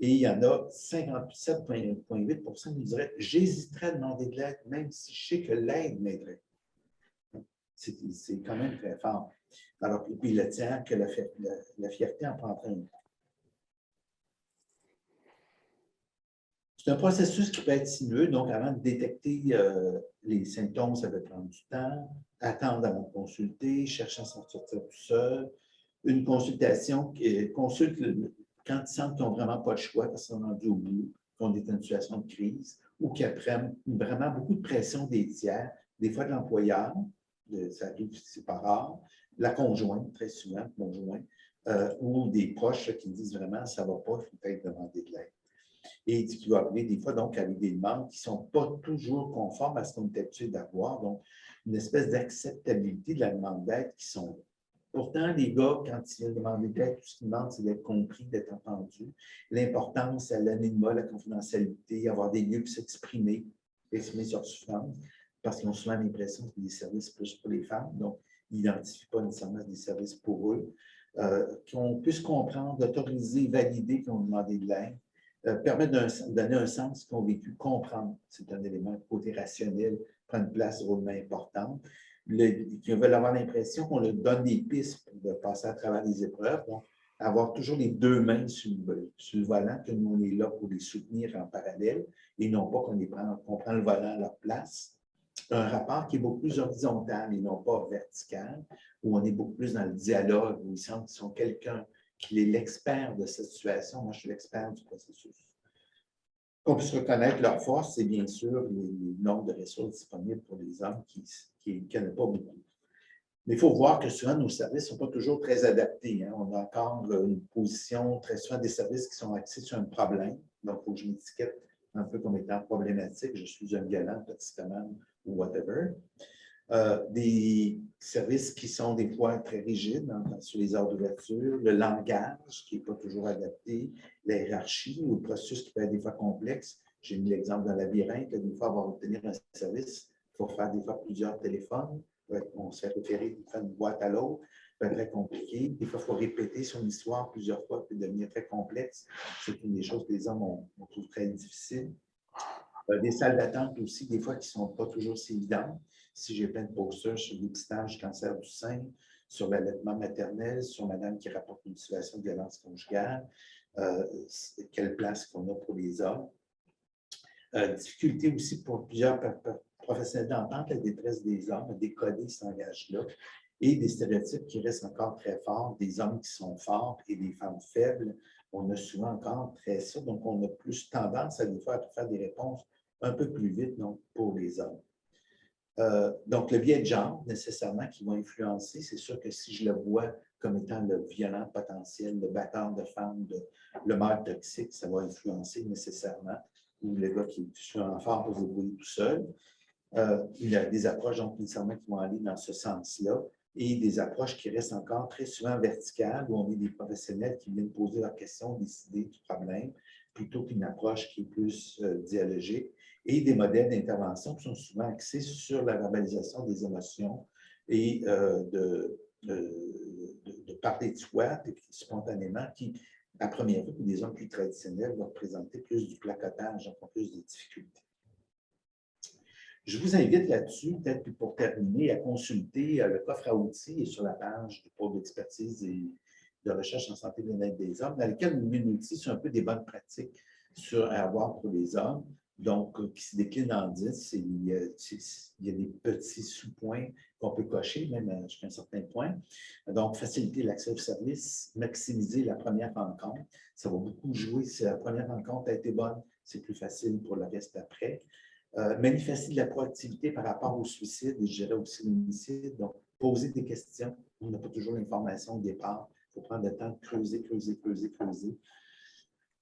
Et il y en a 57,8 qui nous diraient « j'hésiterais à demander de l'aide, même si je sais que l'aide m'aiderait ». C'est quand même très fort. Alors, et puis le tiers que la fierté en prendrait un. C'est un processus qui peut être sinueux, donc avant de détecter les symptômes, ça peut prendre du temps, attendre avant de consulter, chercher à s'en sortir tout seul. Une consultation, consulte quand ils sentent qu'ils n'ont vraiment pas de choix, parce qu'ils sont rendus au bout, qu'on est dans une situation de crise, ou qu'ils apprennent vraiment beaucoup de pression des tiers, des fois de l'employeur, ça arrive, c'est pas rare, la conjointe, très souvent, conjoint, ou des proches qui disent vraiment ça ne va pas, il faut peut-être demander de l'aide. Et qui va arriver des fois donc avec des demandes qui ne sont pas toujours conformes à ce qu'on est habitué d'avoir, donc une espèce d'acceptabilité de la demande d'aide qui sont là. Pourtant, les gars, quand ils viennent demander d'aide, tout ce qu'ils demandent, c'est d'être compris, d'être entendu. L'importance, c'est l'anonymat, la confidentialité, avoir des lieux pour s'exprimer, exprimer leur souffrance, parce qu'ils ont souvent l'impression que c'est des services plus pour les femmes, donc ils n'identifient pas nécessairement des services pour eux. Qu'on puisse comprendre, autoriser, valider qu'ils ont demandé de l'aide, permettre de donner un sens qu'ils ont vécu, comprendre, c'est un élément côté rationnel, prend une place drôlement importante. Qui veulent avoir l'impression qu'on leur donne des pistes pour passer à travers les épreuves. Donc, avoir toujours les deux mains sur le volant, que nous, on est là pour les soutenir en parallèle et non pas qu'on prend le volant à leur place. Un rapport qui est beaucoup plus horizontal et non pas vertical, où on est beaucoup plus dans le dialogue, où ils sentent qu'ils sont quelqu'un qui est l'expert de cette situation. Moi, je suis l'expert du processus. Qu'on puisse reconnaître leurs forces et bien sûr les nombres de ressources disponibles pour les hommes qui n'en ont pas beaucoup. Mais il faut voir que souvent, nos services ne sont pas toujours très adaptés. Hein. On a encore une position, très souvent des services qui sont axés sur un problème. Donc, il faut que je m'étiquette un peu comme étant problématique. Je suis un violent, toxicomane ou whatever. Des services qui sont des fois très rigides sur les heures d'ouverture, le langage qui n'est pas toujours adapté, la hiérarchie ou le processus qui peut être des fois complexe. J'ai mis l'exemple d'un labyrinthe. Des fois, avant d'obtenir un service, il faut faire des fois plusieurs téléphones. On se fait référer d'une boîte à l'autre. Ça peut être très compliqué. Des fois, il faut répéter son histoire plusieurs fois puis devenir très complexe. C'est une des choses que les hommes on trouve très difficile. Des salles d'attente aussi, des fois, qui ne sont pas toujours si évidentes. Si j'ai plein de posters sur l'épistage du cancer du sein, sur l'allaitement maternel, sur madame qui rapporte une situation de violence conjugale, quelle place qu'on a pour les hommes. Difficulté aussi pour plusieurs professionnels d'entente, la détresse des hommes, à décoder cet langage-là, et des stéréotypes qui restent encore très forts, des hommes qui sont forts et des femmes faibles. On a souvent encore très ça, donc on a plus tendance à des fois à faire des réponses un peu plus vite donc, pour les hommes. Donc, le biais de genre, nécessairement, qui va influencer, c'est sûr que si je le vois comme étant le violent potentiel, le batteur de femmes, le mâle toxique, ça va influencer nécessairement, ou le gars qui est suffisamment fort pour se débrouiller tout seul. Il y a des approches, donc, nécessairement, qui vont aller dans ce sens-là, et des approches qui restent encore très souvent verticales, où on est des professionnels qui viennent poser leurs questions, décider du problème, plutôt qu'une approche qui est plus dialogique, et des modèles d'intervention qui sont souvent axés sur la verbalisation des émotions et de parler de soi spontanément, qui, à première vue, pour des hommes plus traditionnels, vont représenter plus du placotage, encore plus de difficultés. Je vous invite là-dessus, peut-être pour terminer, à consulter le coffre à outils et sur la page du pôle d'expertise et de recherche en santé et bien-être des hommes, dans lequel nous met un outil sur un peu des bonnes pratiques à avoir pour les hommes, donc qui se décline en 10. Il y a des petits sous-points qu'on peut cocher, même jusqu'à un certain point. Donc, faciliter l'accès au service, maximiser la première rencontre. Ça va beaucoup jouer. Si la première rencontre a été bonne, c'est plus facile pour le reste après. Manifester de la proactivité par rapport au suicide et gérer aussi l'homicide. Donc, poser des questions. On n'a pas toujours l'information au départ. Il faut prendre le temps de creuser.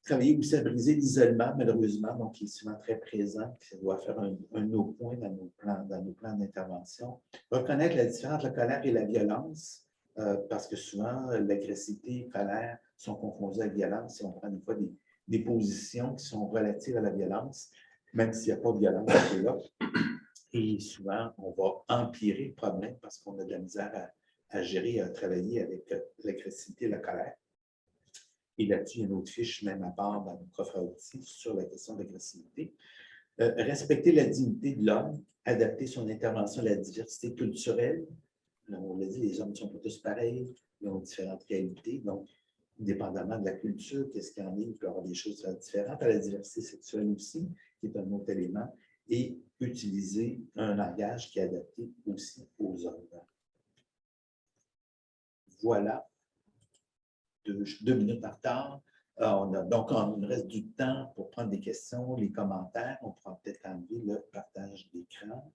Travailler aussi à briser l'isolement, malheureusement, donc qui est souvent très présent. Ça doit faire un autre point dans nos plans d'intervention. Reconnaître la différence entre la colère et la violence, parce que souvent, l'agressivité et la colère sont confondues avec la violence et on prend des fois des positions qui sont relatives à la violence, même s'il n'y a pas de violence là. Et souvent, on va empirer le problème parce qu'on a de la misère à gérer, à travailler avec l'agressivité et la colère. Et là-dessus, il y a une autre fiche, même à part dans le coffre à outils, sur la question de l'agressivité. Respecter la dignité de l'homme, adapter son intervention à la diversité culturelle. On l'a dit, les hommes ne sont pas tous pareils, ils ont différentes réalités. Donc, dépendamment de la culture, qu'est-ce qu'il y en a, il peut y avoir des choses différentes. À la diversité sexuelle aussi, qui est un autre élément. Et utiliser un langage qui est adapté aussi aux hommes. Voilà. 2 minutes en retard. Donc, il nous reste du temps pour prendre des questions, les commentaires. On pourra peut-être enlever le partage d'écran.